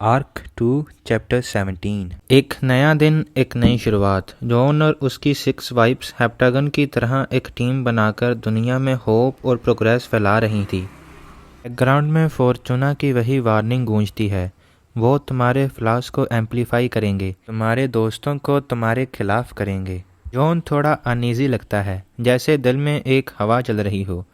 Arc 2 chapter 17। एक नया दिन, एक नई शुरुआत। जॉन और उसकी 6 वाइफ्स हेप्टागन की तरह एक टीम बनाकर दुनिया में होप और प्रोग्रेस फैला रही थी। बैकग्राउंड में फॉर्चूना की वही वार्निंग गूंजती है। वो तुम्हारे फ्लॉस को एम्पलीफाई करेंगे, तुम्हारे दोस्तों को तुम्हारे खिलाफ करेंगे। जॉन थोड़ा अनईजी लगता है, जैसे दिल में एक हवा चल रही हो।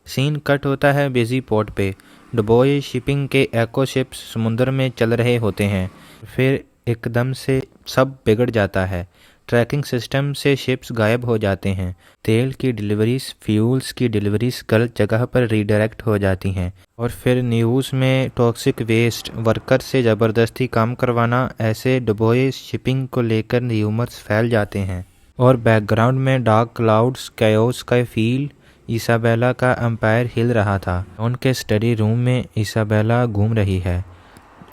सीन कट होता है बिजी पोर्ट पे। डुबोई शिपिंग के एको शिप्स समुद्र में चल रहे होते हैं। फिर एकदम से सब बिगड़ जाता है। ट्रैकिंग सिस्टम से शिप्स गायब हो जाते हैं। तेल की डिलीवरीज, फ्यूल्स की डिलीवरीज गलत जगह पर रीडायरेक्ट हो जाती हैं। और फिर न्यूज़ में टॉक्सिक वेस्ट, वर्कर से ज़बरदस्ती काम करवाना, ऐसे डुबोई शिपिंग को लेकर र्यूमर्स फैल जाते हैं। और बैकग्राउंड में डार्क क्लाउड्स, कैओस का फील। इसाबेला का एम्पायर हिल रहा था। उनके स्टडी रूम में इसाबेला घूम रही है।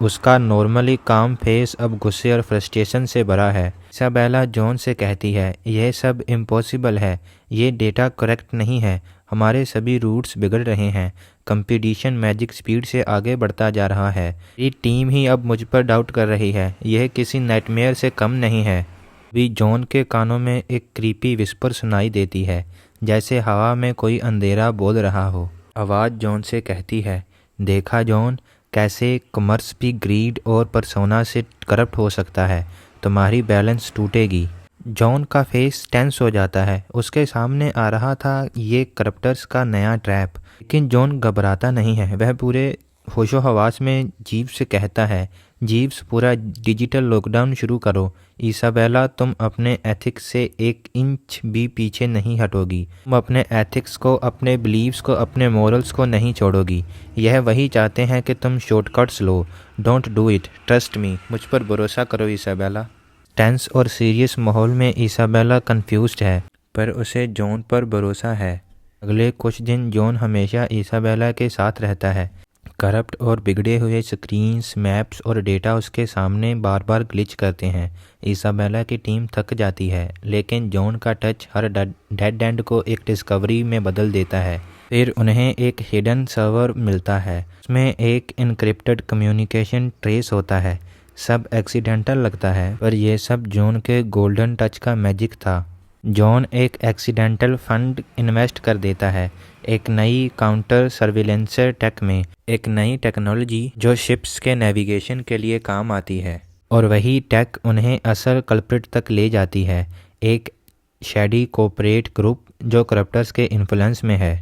उसका नॉर्मली काम फेस अब गुस्से और फ्रस्ट्रेशन से भरा है। इसाबेला जॉन से कहती है, यह सब इम्पॉसिबल है, ये डेटा करेक्ट नहीं है, हमारे सभी रूट्स बिगड़ रहे हैं, कंपटीशन मैजिक स्पीड से आगे बढ़ता जा रहा है, ये टीम ही अब मुझ पर डाउट कर रही है, यह किसी नाइटमेयर से कम नहीं है। भी जॉन के कानों में एक क्रीपी विस्पर सुनाई देती है, जैसे हवा में कोई अंधेरा बोल रहा हो। आवाज़ जॉन से कहती है, देखा जॉन, कैसे कॉमर्स भी ग्रीड और परसोना से करप्ट हो सकता है, तुम्हारी बैलेंस टूटेगी। जॉन का फेस टेंस हो जाता है। उसके सामने आ रहा था ये करप्टर्स का नया ट्रैप। लेकिन जॉन घबराता नहीं है। वह पूरे होशो हवास में जीव से कहता है, जीव्स, पूरा डिजिटल लॉकडाउन शुरू करो। इसाबेला, तुम अपने एथिक्स से 1 इंच भी पीछे नहीं हटोगी। तुम अपने एथिक्स को, अपने बिलीव्स को, अपने मॉरल्स को नहीं छोड़ोगी। यह वही चाहते हैं कि तुम shortcuts low. Don't do it, trust me, मुझ पर भरोसा करो इसाबेला। टेंस और सीरियस माहौल में इसाबेला कंफ्यूज्ड है, पर उसे जॉन पर भरोसा है। अगले कुछ दिन जॉन हमेशा इसाबेला के साथ रहता है। करप्ट और बिगड़े हुए स्क्रीन्स, मैप्स और डेटा उसके सामने बार बार ग्लिच करते हैं। इसाबेला की टीम थक जाती है, लेकिन जॉन का टच हर डेड एंड को एक डिस्कवरी में बदल देता है। फिर उन्हें एक हिडन सर्वर मिलता है, उसमें एक इनक्रिप्टेड कम्युनिकेशन ट्रेस होता है। सब एक्सीडेंटल लगता है, पर यह सब जॉन के गोल्डन टच का मैजिक था। जॉन एक एक्सीडेंटल फंड इन्वेस्ट कर देता है, एक नई काउंटर सर्विलेंस टेक में, एक नई टेक्नोलॉजी जो शिप्स के नेविगेशन के लिए काम आती है। और वही टेक उन्हें असल कल्प्रिट तक ले जाती है, एक शैडी कॉर्पोरेट ग्रुप जो करप्टर्स के इन्फ्लुएंस में है।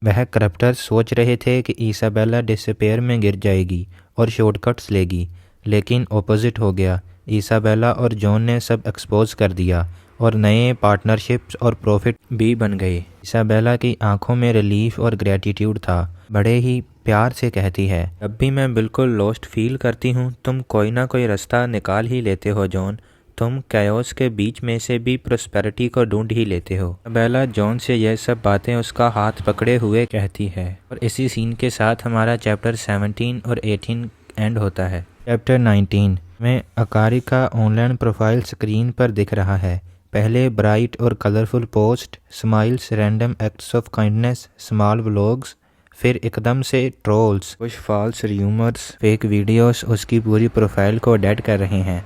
वह करप्टर्स सोच रहे थे कि इसाबेला डिसअपेयर में गिर जाएगी और शॉर्टकट्स लेगी, लेकिन ऑपोजिट हो गया। इसाबेला और जॉन ने सब एक्सपोज कर दिया और नए पार्टनरशिप्स और प्रॉफिट भी बन गए। इसाबेला की आंखों में रिलीफ और ग्रेटिट्यूड था। बड़े ही प्यार से कहती है, अब भी मैं बिल्कुल लॉस्ट फील करती हूँ, तुम कोई ना कोई रास्ता निकाल ही लेते हो जॉन, तुम कैओस के बीच में से भी प्रोस्पेरिटी को ढूंढ ही लेते हो। इसाबेला जॉन से यह सब बातें उसका हाथ पकड़े हुए कहती है। और इसी सीन के साथ हमारा चैप्टर 17 और 18 एंड होता है। चैप्टर 19 में अकारी का ऑनलाइन प्रोफाइल स्क्रीन पर दिख रहा है। पहले ब्राइट और colourful post, smiles, random acts of kindness, small vlogs, फिर एकदम से ट्रोल्स, कुछ फॉल्स र्यूमर्स, फेक वीडियोस उसकी पूरी प्रोफाइल को डेड कर रहे हैं।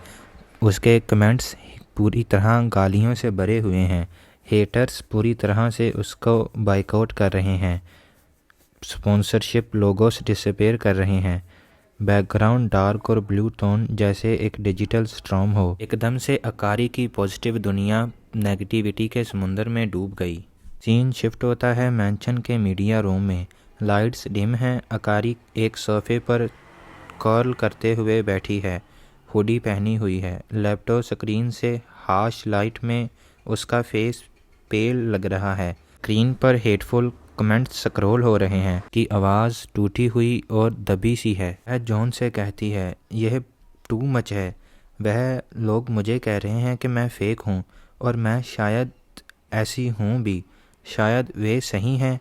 उसके कमेंट्स पूरी तरह गालियों से भरे हुए हैं। हेटर्स पूरी तरह से उसको बाइकआउट कर रहे हैं। स्पॉन्सरशिप लोगोस डिसअपेयर कर रहे हैं। बैकग्राउंड डार्क और ब्लू टोन जैसे एक डिजिटल स्ट्रॉम हो। एकदम से अकारी की पॉजिटिव दुनिया नेगेटिविटी के समुंदर में डूब गई। सीन शिफ्ट होता है मैंशन के मीडिया रूम में। लाइट्स डिम हैं। अकारी एक सोफे पर कर्ल करते हुए बैठी है, हुडी पहनी हुई है। लैपटॉप स्क्रीन से हाश लाइट में उसका फेस पेल लग रहा है। स्क्रीन पर हेटफुल कमेंट्स स्क्रॉल हो रहे हैं कि आवाज़ टूटी हुई और दबी सी है। वह जॉन से कहती है, यह टू मच है। वह लोग मुझे कह रहे हैं कि मैं फेक हूँ, और मैं शायद ऐसी हूँ भी, शायद वे सही हैं।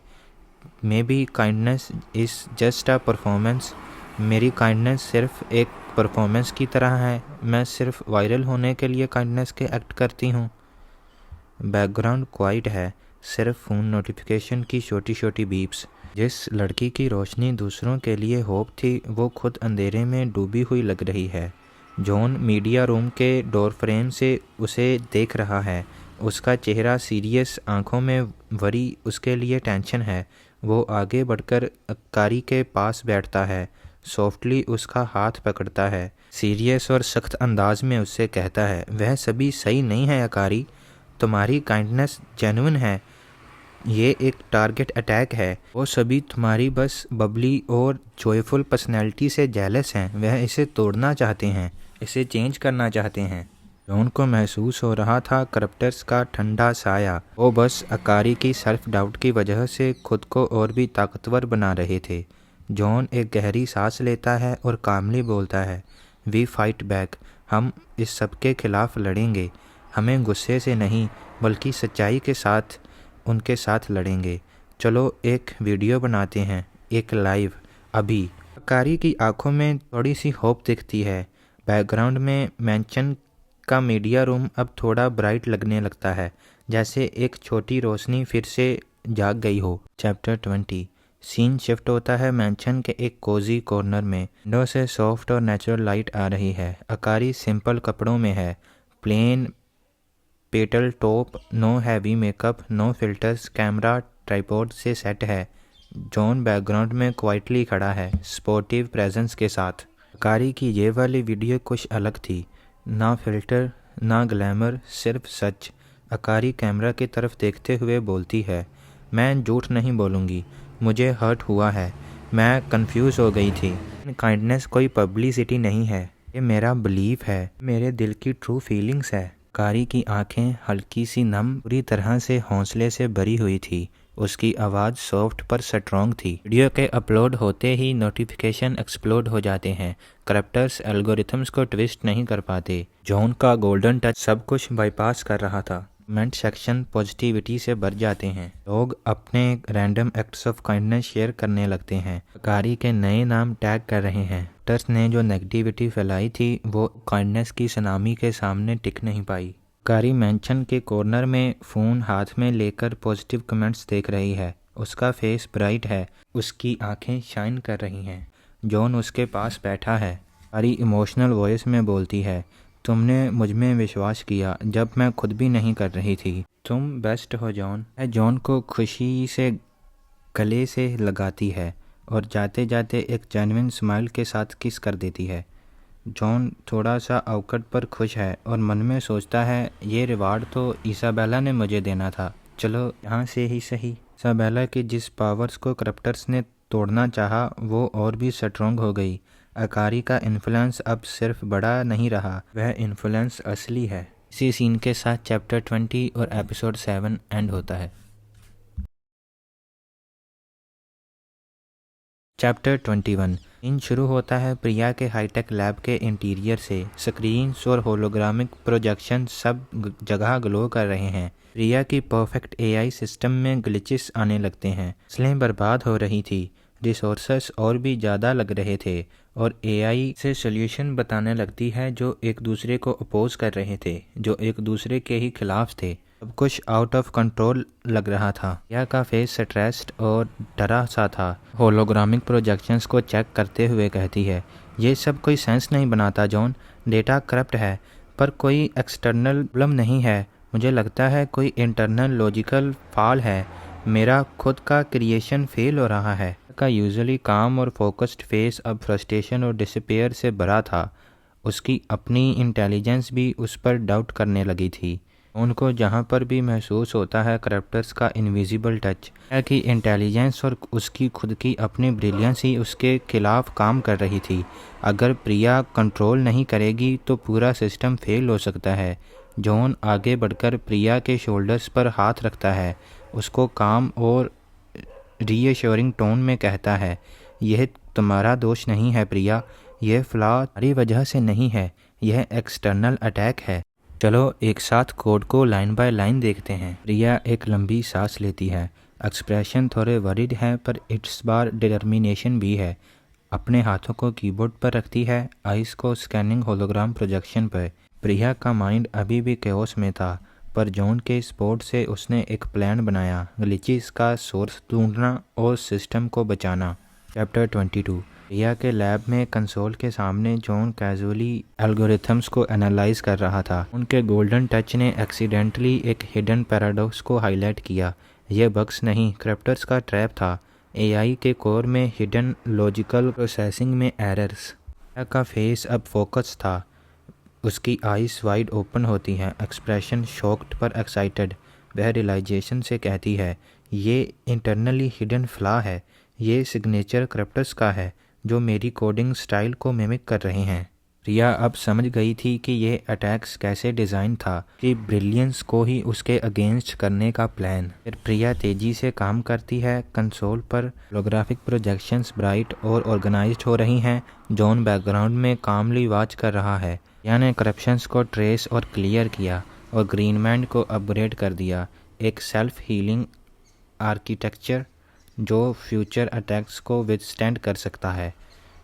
May be kindness is just a performance. मेरी काइंडनेस सिर्फ एक परफॉर्मेंस की तरह है। मैं सिर्फ वायरल होने के लिए काइंडनेस के एक्ट करती हूँ। बैकग्राउंड क्वाइट है, सिर्फ फ़ोन नोटिफिकेशन की छोटी छोटी बीप्स। जिस लड़की की रोशनी दूसरों के लिए होप थी वो खुद अंधेरे में डूबी हुई लग रही है। जॉन मीडिया रूम के डोर फ्रेम से उसे देख रहा है। उसका चेहरा सीरियस, आंखों में वरी, उसके लिए टेंशन है। वो आगे बढ़कर अकारी के पास बैठता है, सॉफ्टली उसका हाथ पकड़ता है, सीरियस और सख्त अंदाज में उससे कहता है, वह सभी सही नहीं है अकारी, तुम्हारी काइंडनेस जेन्युइन है, ये एक टारगेट अटैक है। वो सभी तुम्हारी बस बबली और जॉयफुल पर्सनैलिटी से जेलस हैं। वह इसे तोड़ना चाहते हैं, इसे चेंज करना चाहते हैं। जॉन को महसूस हो रहा था करप्टर्स का ठंडा साया। वो बस अकारी की सेल्फ डाउट की वजह से खुद को और भी ताकतवर बना रहे थे। जॉन एक गहरी सांस लेता है और कामली बोलता है, वी फाइट बैक, हम इस सब के खिलाफ लड़ेंगे। हमें गुस्से से नहीं बल्कि सच्चाई के साथ उनके साथ लड़ेंगे। चलो एक वीडियो बनाते हैं, एक लाइव, अभी। अकारी की आंखों में थोड़ी सी होप दिखती है। बैकग्राउंड में मैंशन का मीडिया रूम अब थोड़ा ब्राइट लगने लगता है, जैसे एक छोटी रोशनी फिर से जाग गई हो। चैप्टर 20। सीन शिफ्ट होता है मैंशन के एक कोजी कॉर्नर में। विंडो से सॉफ्ट और नेचुरल लाइट आ रही है। अकारी सिंपल कपड़ों में है, plain petal top, no heavy makeup, no filters. Camera tripod से सेट है। जॉन बैकग्राउंड में क्वाइटली खड़ा है, स्पोर्टिव प्रेजेंस के साथ। अकारी की ये वाली वीडियो कुछ अलग थी, ना फिल्टर ना ग्लैमर, सिर्फ सच। अकारी कैमरा की तरफ देखते हुए बोलती है, मैं झूठ नहीं बोलूँगी, मुझे हर्ट हुआ है, मैं कंफ्यूज हो गई थी। काइंडनेस कोई पब्लिसिटी नहीं है, ये मेरा बिलीफ है, मेरे दिल की ट्रू फीलिंग्स है। अकारी की आंखें हल्की सी नम, पूरी तरह से हौसले से भरी हुई थी। उसकी आवाज़ सॉफ्ट पर स्ट्रॉन्ग थी। वीडियो के अपलोड होते ही नोटिफिकेशन एक्सप्लोड हो जाते हैं। करप्टर्स एल्गोरिथम्स को ट्विस्ट नहीं कर पाते। जॉन का गोल्डन टच सब कुछ बाईपास कर रहा था। कमेंट सेक्शन पॉजिटिविटी से भर जाते हैं। लोग अपने random acts of kindness share करने लगते हैं। अकारी के नए नाम टैग कर रहे हैं। करप्टर्स ने जो नेगेटिविटी फैलाई थी वो काइंडनेस की सुनामी के सामने टिक नहीं पाई। अकारी मैंशन के कॉर्नर में फ़ोन हाथ में लेकर पॉजिटिव कमेंट्स देख रही है। उसका फेस ब्राइट है, उसकी आंखें शाइन कर रही हैं। जॉन उसके पास बैठा है। अकारी इमोशनल वॉइस में बोलती है, तुमने मुझ में विश्वास किया जब मैं खुद भी नहीं कर रही थी। तुम बेस्ट हो जॉन। जॉन को खुशी से गले से लगाती है और जाते जाते एक जेन्युइन स्माइल के साथ किस कर देती है। जॉन थोड़ा सा अवकट पर खुश है और मन में सोचता है, ये रिवार्ड तो इसाबेला ने मुझे देना था, चलो यहाँ से ही सही। इसाबेला की जिस पावर्स को करप्टर्स ने तोड़ना चाहा वो और भी स्ट्रॉन्ग हो गई। अकारी का इन्फ्लुएंस अब सिर्फ बड़ा नहीं रहा, वह इन्फ्लुएंस असली है। इसी सीन के साथ चैप्टर 20 और एपिसोड 7 एंड होता है। चैप्टर 21। इन शुरू होता है प्रिया के हाईटेक लैब के इंटीरियर से। स्क्रीन्स और होलोग्रामिक प्रोजेक्शन सब जगह ग्लो कर रहे हैं। प्रिया की परफेक्ट एआई सिस्टम में ग्लिचेस आने लगते हैं। फसलें बर्बाद हो रही थी, रिसोर्सेस और भी ज़्यादा लग रहे थे और एआई से सोल्यूशन बताने लगती है जो एक दूसरे को अपोज कर रहे थे, जो एक दूसरे के ही खिलाफ थे। सब कुछ आउट ऑफ कंट्रोल लग रहा था। प्रिया का फेस स्ट्रेस्ड और डरा सा था। होलोग्रामिक प्रोजेक्शंस को चेक करते हुए कहती है, ये सब कोई सेंस नहीं बनाता जॉन, डेटा करप्ट है पर कोई एक्सटर्नल प्रॉब्लम नहीं है, मुझे लगता है कोई इंटरनल लॉजिकल फॉल है, मेरा खुद का क्रिएशन फेल हो रहा है। का यूजुअली काम और फोकस्ड फेस अब फ्रस्ट्रेशन और डिसपेयर से भरा था। उसकी अपनी इंटेलिजेंस भी उस पर डाउट करने लगी थी। उनको जहाँ पर भी महसूस होता है करप्टर्स का इनविजिबल टच, कि इंटेलिजेंस और उसकी खुद की अपनी ब्रिलियंस ही उसके खिलाफ काम कर रही थी। अगर प्रिया कंट्रोल नहीं करेगी तो पूरा सिस्टम फेल हो सकता है। जॉन आगे बढ़कर प्रिया के शोल्डर्स पर हाथ रखता है, उसको काम और रीअश्योरिंग टोन में कहता है, यह तुम्हारा दोष नहीं है प्रिया, यह फ्लॉ तुम्हारी वजह से नहीं है, यह एक्सटर्नल अटैक है। चलो एक साथ कोड को लाइन बाय लाइन देखते हैं। प्रिया एक लंबी सांस लेती है। एक्सप्रेशन थोड़े वरीड है पर इस बार डिटर्मिनेशन भी है। अपने हाथों को कीबोर्ड पर रखती है, आइस को स्कैनिंग होलोग्राम प्रोजेक्शन पर। प्रिया का माइंड अभी भी केओस में था, पर जॉन के सपोर्ट से उसने एक प्लान बनाया, ग्लिचेस का सोर्स ढूंढना और सिस्टम को बचाना। चैप्टर 22। प्रिया के लैब में कंसोल के सामने जॉन कैजुअली एल्गोरिथम्स को एनालाइज कर रहा था। उनके गोल्डन टच ने एक्सीडेंटली एक हिडन पैराडॉक्स को हाईलाइट किया। यह बग्स नहीं, क्रिप्टर्स का ट्रैप था। एआई के कोर में हिडन लॉजिकल प्रोसेसिंग में एरर्स। प्रिया का फेस अब फोकस था, उसकी आइज वाइड ओपन होती हैं, एक्सप्रेशन शॉक्ड पर एक्साइटेड। वह रियलाइजेशन से कहती है, ये इंटरनली हिडन फ्लॉ है, ये सिग्नेचर क्रिप्टर्स का है जो मेरी कोडिंग स्टाइल को मिमिक कर रहे हैं। प्रिया अब समझ गई थी कि ये अटैक्स कैसे डिज़ाइन था, कि ब्रिलियंस को ही उसके अगेंस्ट करने का प्लान। फिर प्रिया तेज़ी से काम करती है। कंसोल पर होलोग्राफिक प्रोजेक्शंस ब्राइट और ऑर्गेनाइज्ड हो रही हैं। जॉन बैकग्राउंड में कामली वॉच कर रहा है। प्रिया ने करप्शंस को ट्रेस और क्लियर किया और ग्रीनमैन को अपग्रेड कर दिया, एक सेल्फ हीलिंग आर्किटेक्चर जो फ्यूचर अटैक्स को विथस्टैंड कर सकता है।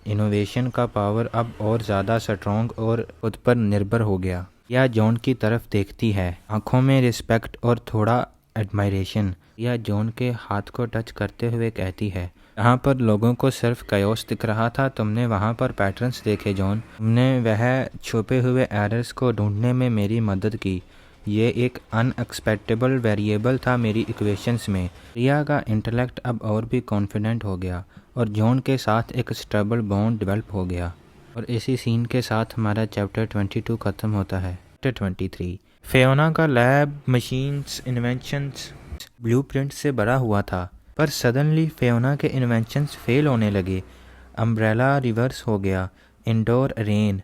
इनोवेशन का पावर अब और ज़्यादा स्ट्रॉन्ग और खुद पर निर्भर हो गया। यह जॉन की तरफ देखती है, आंखों में रिस्पेक्ट और थोड़ा एडमायरेशन। यह जॉन के हाथ को टच करते हुए कहती है, जहाँ पर लोगों को सिर्फ कयोस दिख रहा था, तुमने वहाँ पर पैटर्न्स देखे जॉन। तुमने वह छुपे हुए एरर्स को ढूंढने में मेरी मदद की। ये एक अनएक्सपेक्टेबल वेरिएबल था मेरी इक्वेशंस में। प्रिया का इंटेलेक्ट अब और भी कॉन्फिडेंट हो गया और जॉन के साथ एक स्टेबल बॉन्ड डेवलप हो गया। और इसी सीन के साथ हमारा चैप्टर 22 ख़त्म होता है। चैप्टर 23। फियोना का लैब मशीन्स इन्वेंशंस ब्लूप्रिंट से भरा हुआ था, पर सडनली फियोना के इन्वेंशंस फेल होने लगे। अम्ब्रेला रिवर्स हो गया, indoor rain,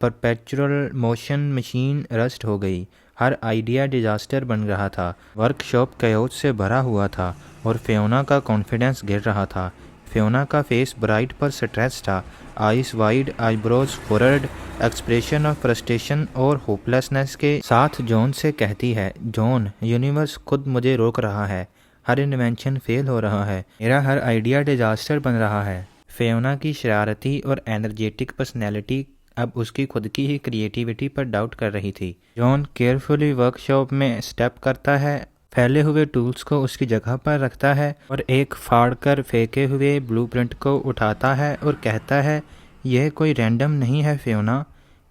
perpetual motion machine rust हो गई। हर आइडिया डिजास्टर बन रहा था। वर्कशॉप कयोस से भरा हुआ था और फियोना का कॉन्फिडेंस गिर रहा था। फियोना का फेस ब्राइट पर स्ट्रेस था, eyes wide, eyebrows furred, expression of frustration और होपलेसनेस के साथ जॉन से कहती है, जॉन, यूनिवर्स खुद मुझे रोक रहा है। हर इन्वेंशन फेल हो रहा है, मेरा हर आइडिया डिजास्टर बन रहा है। फियोना की शरारती और एनर्जेटिक पर्सनैलिटी अब उसकी खुद की ही क्रिएटिविटी पर डाउट कर रही थी। जॉन केयरफुली वर्कशॉप में स्टेप करता है, फैले हुए टूल्स को उसकी जगह पर रखता है और एक फाड़कर फेंके हुए ब्लूप्रिंट को उठाता है और कहता है, यह कोई रैंडम नहीं है फियोना,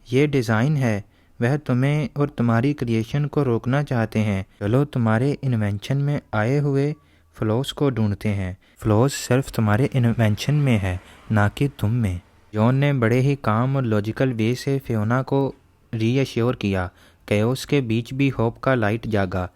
ये डिज़ाइन है। वह तुम्हें और तुम्हारी क्रिएशन को रोकना चाहते हैं। चलो तुम्हारे इन्वेंशन में आए हुए फ्लॉज को ढूंढते हैं। फ्लॉज सिर्फ तुम्हारे इन्वेंशन में है, ना कि तुम में। जॉन ने बड़े ही काम और लॉजिकल वे से फियोना को रीअश्योर किया। कयोस के बीच भी होप का लाइट जागा।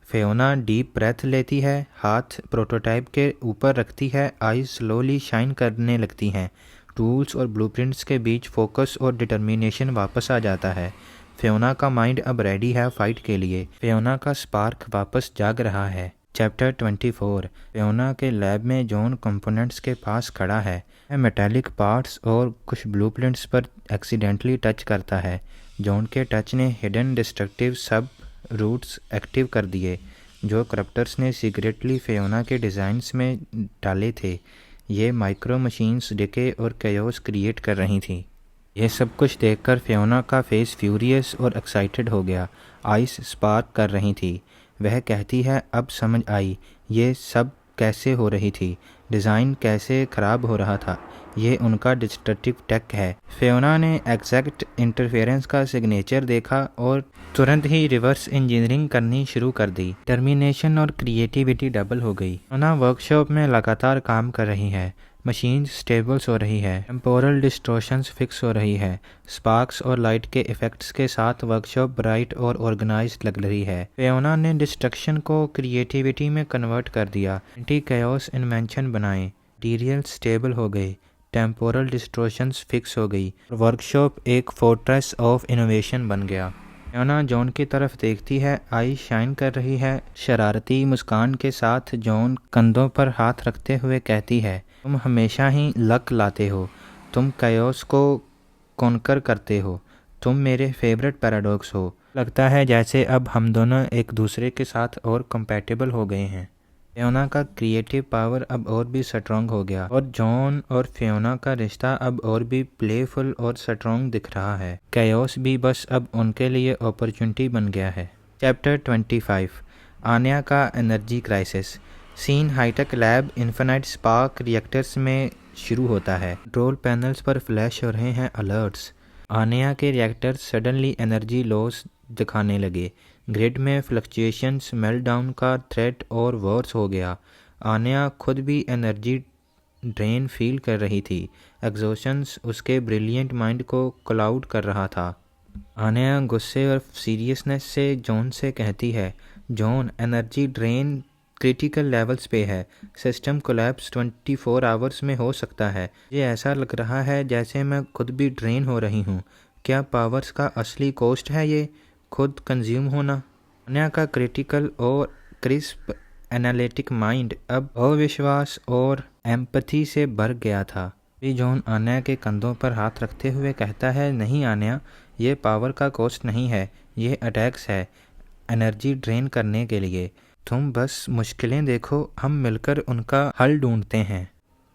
फियोना डीप ब्रेथ लेती है, हाथ प्रोटोटाइप के ऊपर रखती है, आइज स्लोली शाइन करने लगती हैं। टूल्स और ब्लूप्रिंट्स के बीच फोकस और डिटर्मिनेशन वापस आ जाता है। फियोना का माइंड अब रेडी है फाइट के लिए। फियोना का स्पार्क वापस जाग रहा है। चैप्टर 24। फियोना के लैब में जॉन कंपोनेंट्स के पास खड़ा है। वह मेटालिक पार्ट्स और कुछ ब्लूप्रिंट्स पर एक्सीडेंटली टच करता है। जॉन के टच ने हिडन डिस्ट्रक्टिव सब रूट्स एक्टिव कर दिए, जो करप्टर्स ने सीक्रेटली फियोना के डिज़ाइंस में डाले थे। ये माइक्रो मशीन्स डिके और कयोस क्रिएट कर रही थी। यह सब कुछ देखकर फियोना का फेस फ्यूरियस और एक्साइटेड हो गया, आइस स्पार्क कर रही थी। वह कहती है, अब समझ आई ये सब कैसे हो रही थी, डिज़ाइन कैसे ख़राब हो रहा था। ये उनका डिस्ट्रक्टिव टेक है। फियोना ने एग्जैक्ट इंटरफेरेंस का सिग्नेचर देखा और तुरंत ही रिवर्स इंजीनियरिंग करनी शुरू कर दी। टर्मिनेशन और क्रिएटिविटी डबल हो गई। फियोना वर्कशॉप में लगातार काम कर रही है। मशीन स्टेबल्स हो रही है, टेम्पोरल डिस्टॉर्शंस फिक्स हो रही है। स्पार्क्स और लाइट के इफेक्ट्स के साथ वर्कशॉप ब्राइट और ऑर्गेनाइज्ड लग रही है। फियोना ने डिस्ट्रक्शन को क्रिएटिविटी में कन्वर्ट कर दिया। एंटी कयोस इन्वेंशन बनाए, मटीरियल स्टेबल हो गए, टेम्पोरल डिस्टॉर्शंस फिक्स हो गई। वर्कशॉप एक फोर्ट्रेस ऑफ इनोवेशन बन गया। फियोना जॉन की तरफ देखती है, आई शाइन कर रही है। शरारती मुस्कान के साथ जॉन कंधों पर हाथ रखते हुए कहती है, तुम हमेशा ही लक लाते हो, तुम कयोस को कॉन्कर करते हो, तुम मेरे फेवरेट पैराडॉक्स हो। लगता है जैसे अब हम दोनों एक दूसरे के साथ और कंपैटिबल हो गए हैं। फियोना का क्रिएटिव पावर अब और भी स्ट्रॉन्ग हो गया और जॉन और फियोना का रिश्ता अब और भी प्लेफुल और स्ट्रॉन्ग दिख रहा है। कयोस भी बस अब उनके लिए अपॉर्चुनिटी बन गया है। चैप्टर 25 आन्या का energy crisis. Scene high tech lab Infinite Spark Reactors में शुरू होता है। कंट्रोल पैनल्स पर फ्लैश हो रहे हैं अलर्ट्स। आन्या के रिएक्टर्स सडनली एनर्जी लॉस दिखाने लगे। ग्रिड में फ्लक्चुएशंस, मेल्टडाउन का थ्रेट और वर्स हो गया। आन्या खुद भी एनर्जी ड्रेन फील कर रही थी। एग्जॉशंस उसके ब्रिलियंट माइंड को क्लाउड कर रहा था। आन्या गुस्से और सीरियसनेस से जॉन से कहती है, John, energy drain critical levels पे है। सिस्टम कोलैप्स 24 आवर्स में हो सकता है। ये ऐसा लग रहा है जैसे मैं खुद भी ड्रेन हो रही हूँ। क्या पावर्स का असली कॉस्ट है ये खुद कंज्यूम होना? आन्या का क्रिटिकल और क्रिस्प एनालिटिक माइंड अब अविश्वास और एम्पथी से भर गया था। जॉन आन्या के कंधों पर हाथ रखते हुए कहता है, नहीं आन्या, ये पावर का कॉस्ट नहीं है, ये अटैक्स है एनर्जी ड्रेन करने के लिए। तुम बस मुश्किलें देखो, हम मिलकर उनका हल ढूंढते हैं।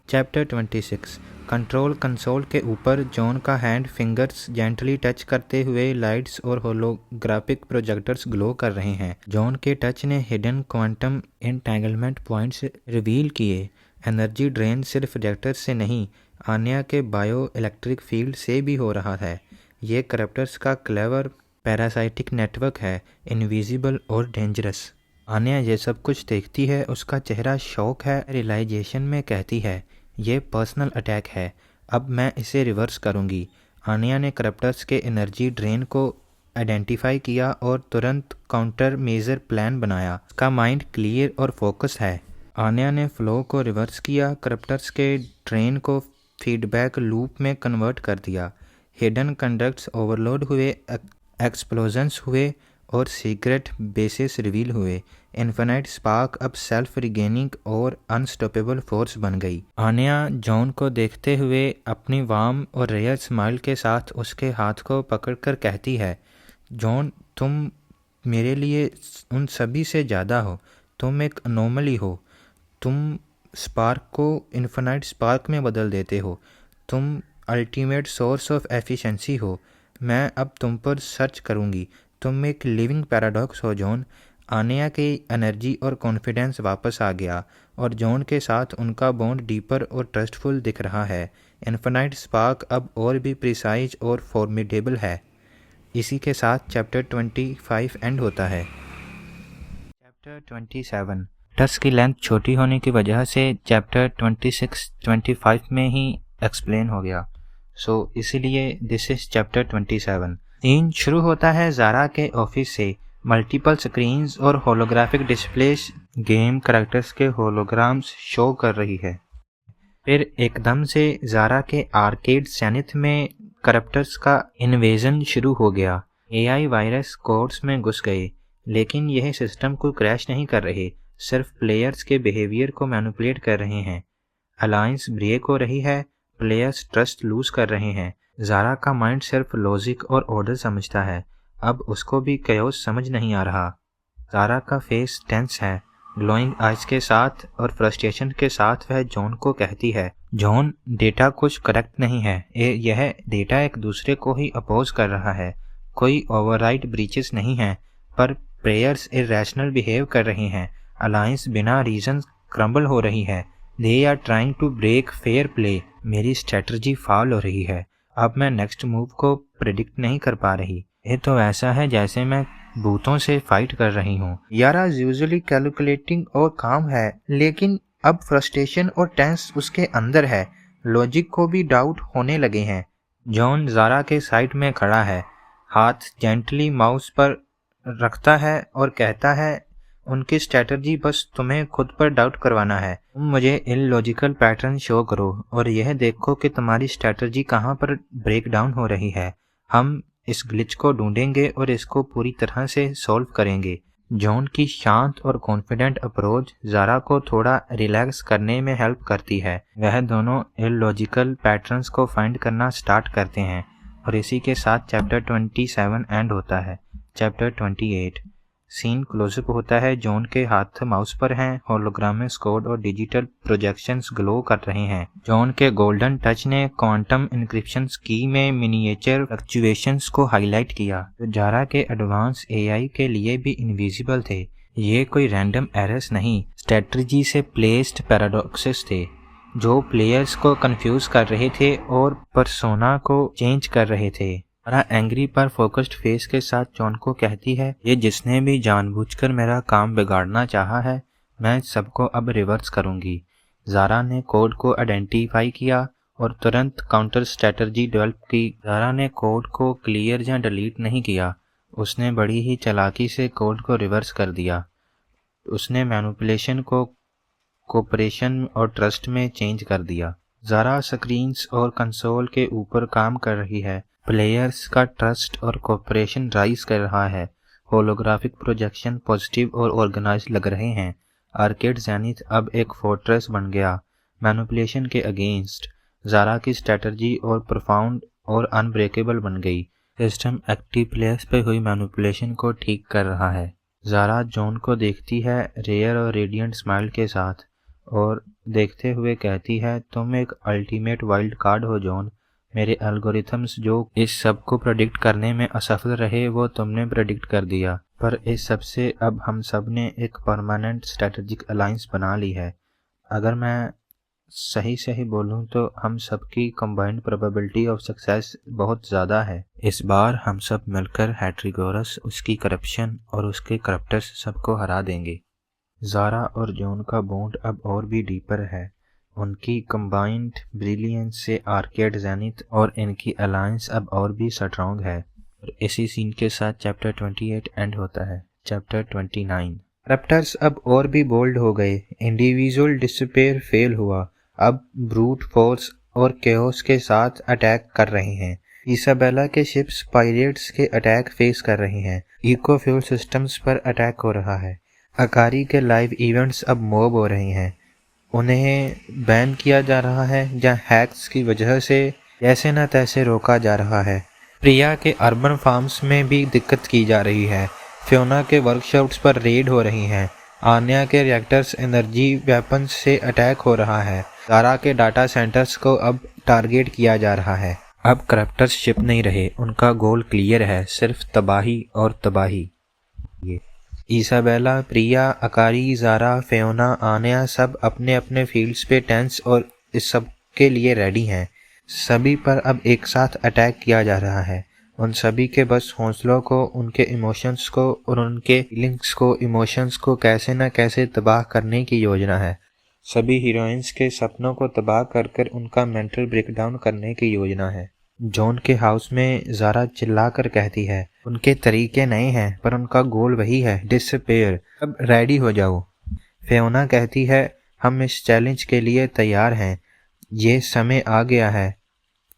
चैप्टर 26 कंट्रोल कंसोल के ऊपर जॉन का हैंड फिंगर्स जेंटली टच करते हुए लाइट्स और होलोग्राफिक प्रोजेक्टर्स ग्लो कर रहे हैं। जॉन के टच ने hidden quantum entanglement points reveal किए। एनर्जी ड्रेन सिर्फ रिएक्टर्स से नहीं, आन्या के बायो इलेक्ट्रिक फील्ड से भी हो रहा है। ये करप्टर्स का क्लेवर पैरासाइटिक नेटवर्क है, इनविजिबल और डेंजरस। आन्या ये सब कुछ देखती है, उसका चेहरा शॉक है। रियलाइजेशन में कहती है, ये पर्सनल अटैक है, अब मैं इसे रिवर्स करूंगी। आन्या ने करप्टर्स के एनर्जी ड्रेन को आइडेंटिफाई किया और तुरंत काउंटर मेजर प्लान बनाया। उसका माइंड क्लियर और फोकस है। आन्या ने फ्लो को रिवर्स किया, करप्टर्स के ड्रेन को फीडबैक लूप में कन्वर्ट कर दिया। हिडन कंडक्ट्स ओवरलोड हुए, एक्सप्लोजन्स हुए और सीक्रेट बेसिस रिवील हुए। इन्फिनाइट स्पार्क अब सेल्फ रिगेनिंग और अनस्टॉपेबल फोर्स बन गई। आन्या जॉन को देखते हुए अपनी वार्म और रेयर स्माइल के साथ उसके हाथ को पकड़कर कहती है, जॉन, तुम मेरे लिए उन सभी से ज़्यादा हो। तुम एक अनोमली हो। तुम स्पार्क को इन्फिनाइट स्पार्क में बदल देते हो। तुम अल्टीमेट सोर्स ऑफ एफिशिएंसी हो। मैं अब तुम पर सर्च करूंगी। तुम एक लिविंग पैराडॉक्स हो जॉन। आन्या की एनर्जी और कॉन्फिडेंस वापस आ गया और जॉन के साथ उनका बॉन्ड डीपर और ट्रस्टफुल दिख रहा है। इन्फिनाइट स्पार्क अब और भी प्रिसाइज और फॉर्मिडेबल है। इसी के साथ चैप्टर 25 एंड होता है। चैप्टर 27 टेक्स्ट की लेंथ छोटी होने की वजह से चैप्टर 26-25 में ही एक्सप्लेन हो गया, सो इसीलिए दिस इज चैप्टर 27। सीन शुरू होता है ज़ारा के ऑफिस से। मल्टीपल स्क्रीन्स और होलोग्राफिक डिस्प्लेस गेम करैक्टर्स के होलोग्राम्स शो कर रही है। फिर एकदम से ज़ारा के आर्केड सैनिथ में करप्टर्स का इन्वेजन शुरू हो गया। एआई वायरस कोड्स में घुस गए, लेकिन यह सिस्टम को क्रैश नहीं कर रहे, सिर्फ प्लेयर्स के बिहेवियर को मैनिपुलेट कर रहे हैं। अलायंस ब्रेक हो रही है, प्लेयर्स ट्रस्ट लूज कर रहे हैं। ज़ारा का माइंड सिर्फ लॉजिक और ऑर्डर समझता है, अब उसको भी कयोस समझ नहीं आ रहा। ज़ारा का फेस टेंस है, ग्लोइंग आइज के साथ और फ्रस्ट्रेशन के साथ वह जॉन को कहती है, जॉन, डेटा कुछ करेक्ट नहीं है। यह डेटा एक दूसरे को ही अपोज कर रहा है। कोई ओवरराइड ब्रीचेस नहीं है, पर प्लेयर्स इरेशनल बिहेव कर रहे हैं। अलायंस बिना रीजन क्रम्बल हो रही है। They are trying to break fair play. मेरी स्ट्रेटजी फॉल हो रही है। अब मैं नेक्स्ट मूव को प्रिडिक्ट नहीं कर पा रही। ये तो ऐसा है जैसे मैं भूतों से फाइट कर रही हूँ। यारा यूजुअली कैलकुलेटिंग और काम है, लेकिन अब फ्रस्ट्रेशन और टेंस उसके अंदर है। लॉजिक को भी डाउट होने लगे हैं। जॉन ज़ारा के साइड में खड़ा है, हाथ जेंटली माउस पर रखता है और कहता है, उनकी स्ट्रेटजी बस तुम्हें खुद पर डाउट करवाना है। तुम मुझे इलॉजिकल पैटर्न शो करो और यह देखो कि तुम्हारी स्ट्रेटजी कहाँ पर ब्रेक डाउन हो रही है। हम इस ग्लिच को ढूंढेंगे और इसको पूरी तरह से सॉल्व करेंगे। जॉन की शांत और कॉन्फिडेंट अप्रोच ज़ारा को थोड़ा रिलैक्स करने में हेल्प करती है। वह दोनों इलॉजिकल पैटर्न्स को फाइंड करना स्टार्ट करते हैं और इसी के साथ चैप्टर 27 एंड होता है। चैप्टर 28 सीन क्लोजअप होता है। जॉन के हाथ माउस पर हैं, होलोग्रामिक्स कोड और डिजिटल प्रोजेक्शंस ग्लो कर रहे हैं। जॉन के गोल्डन टच ने क्वांटम इंक्रिप्शन की में मिनिएचर फ्लक्चुएशंस को हाईलाइट किया, जो जारा के एडवांस एआई के लिए भी इनविजिबल थे। ये कोई रैंडम एरर्स नहीं, स्ट्रेटजी से प्लेस्ड पैराडॉक्सेस थे जो प्लेयर्स को कंफ्यूज कर रहे थे और पर्सोना को चेंज कर रहे थे। जारा एंग्री पर फोकस्ड फेस के साथ जॉन को कहती है, ये जिसने भी जानबूझकर मेरा काम बिगाड़ना चाहा है, मैं सबको अब रिवर्स करूंगी। जारा ने कोड को आइडेंटिफाई किया और तुरंत काउंटर स्ट्रेटजी डेवलप की। जारा ने कोड को क्लियर या डिलीट नहीं किया, उसने बड़ी ही चालाकी से कोड को रिवर्स कर दिया। उसने मैनिपुलेशन को कोऑपरेशन और ट्रस्ट में चेंज कर दिया। जारा स्क्रीन्स और कंसोल के ऊपर काम कर रही है। प्लेयर्स का ट्रस्ट और कोऑपरेशन राइज कर रहा है। होलोग्राफिक प्रोजेक्शन पॉजिटिव और ऑर्गेनाइज्ड लग रहे हैं। आर्केड जेनिथ अब एक फोर्ट्रेस बन गया। मैनिपुलेशन के अगेंस्ट जारा की स्ट्रेटजी और प्रोफाउंड और अनब्रेकेबल बन गई। सिस्टम एक्टिव प्लेयर्स पे हुई मैनिपुलेशन को ठीक कर रहा है। जारा जॉन को देखती है रेयर और रेडिएंट स्माइल के साथ और देखते हुए कहती है, तुम एक अल्टीमेट वाइल्ड कार्ड हो जॉन। मेरे एल्गोरिथम्स जो इस सब को प्रेडिक्ट करने में असफल रहे वो तुमने प्रेडिक्ट कर दिया, पर इस सब से अब हम सब ने एक परमानेंट स्ट्रेटेजिक अलायंस बना ली है। अगर मैं सही बोलूं तो हम सबकी कंबाइंड प्रोबेबिलिटी ऑफ सक्सेस बहुत ज़्यादा है। इस बार हम सब मिलकर हैट्रिगोरस, उसकी करप्शन और उसके करप्टर्स सबको हरा देंगे। जारा और जॉन का बॉन्ड अब और भी डीपर है। उनकी कंबाइंड ब्रिलियंस से आर्केड जेनिथ और इनकी अलायंस अब और भी स्ट्रॉन्ग है। और इसी सीन के साथ चैप्टर 28 एंड होता है। चैप्टर 29। करप्टर्स अब और भी बोल्ड हो गए। इंडिविजुअल डिस्पेयर फेल हुआ, अब ब्रूट फोर्स और केओस के साथ अटैक कर रहे हैं। इसाबेला के शिप्स पायरेट्स के अटैक फेस कर रहे हैं। इको फ्यूल सिस्टम्स पर अटैक हो रहा है। अकारी के लाइव इवेंट्स अब मॉब हो रहे हैं। उन्हें बैन किया जा रहा है या हैक्स की वजह से जैसे न तैसे रोका जा रहा है। प्रिया के अर्बन फार्म्स में भी दिक्कत की जा रही है। फ्योना के वर्कशॉप्स पर रेड हो रही हैं। आन्या के रिएक्टर्स एनर्जी वेपन्स से अटैक हो रहा है। जारा के डाटा सेंटर्स को अब टारगेट किया जा रहा है। अब करप्टर्स शिप नहीं रहे, उनका गोल क्लियर है, सिर्फ तबाही और तबाही। इसाबेला, प्रिया, अकारी, जारा, फियोना, आन्या सब अपने अपने फील्ड्स पे टेंस और इस सब के लिए रेडी हैं। सभी पर अब एक साथ अटैक किया जा रहा है। उन सभी के बस हौसलों को, उनके इमोशंस को और उनके फीलिंग्स को, इमोशंस को कैसे न कैसे तबाह करने की योजना है। सभी हीरोइंस के सपनों को तबाह कर उनका मेंटल ब्रेकडाउन करने की योजना है। जॉन के हाउस में जारा चिल्लाकर कहती है, उनके तरीके नए हैं पर उनका गोल वही है, डिसअपीयर। अब रेडी हो जाओ। फियोना कहती है, हम इस चैलेंज के लिए तैयार हैं। ये समय आ गया है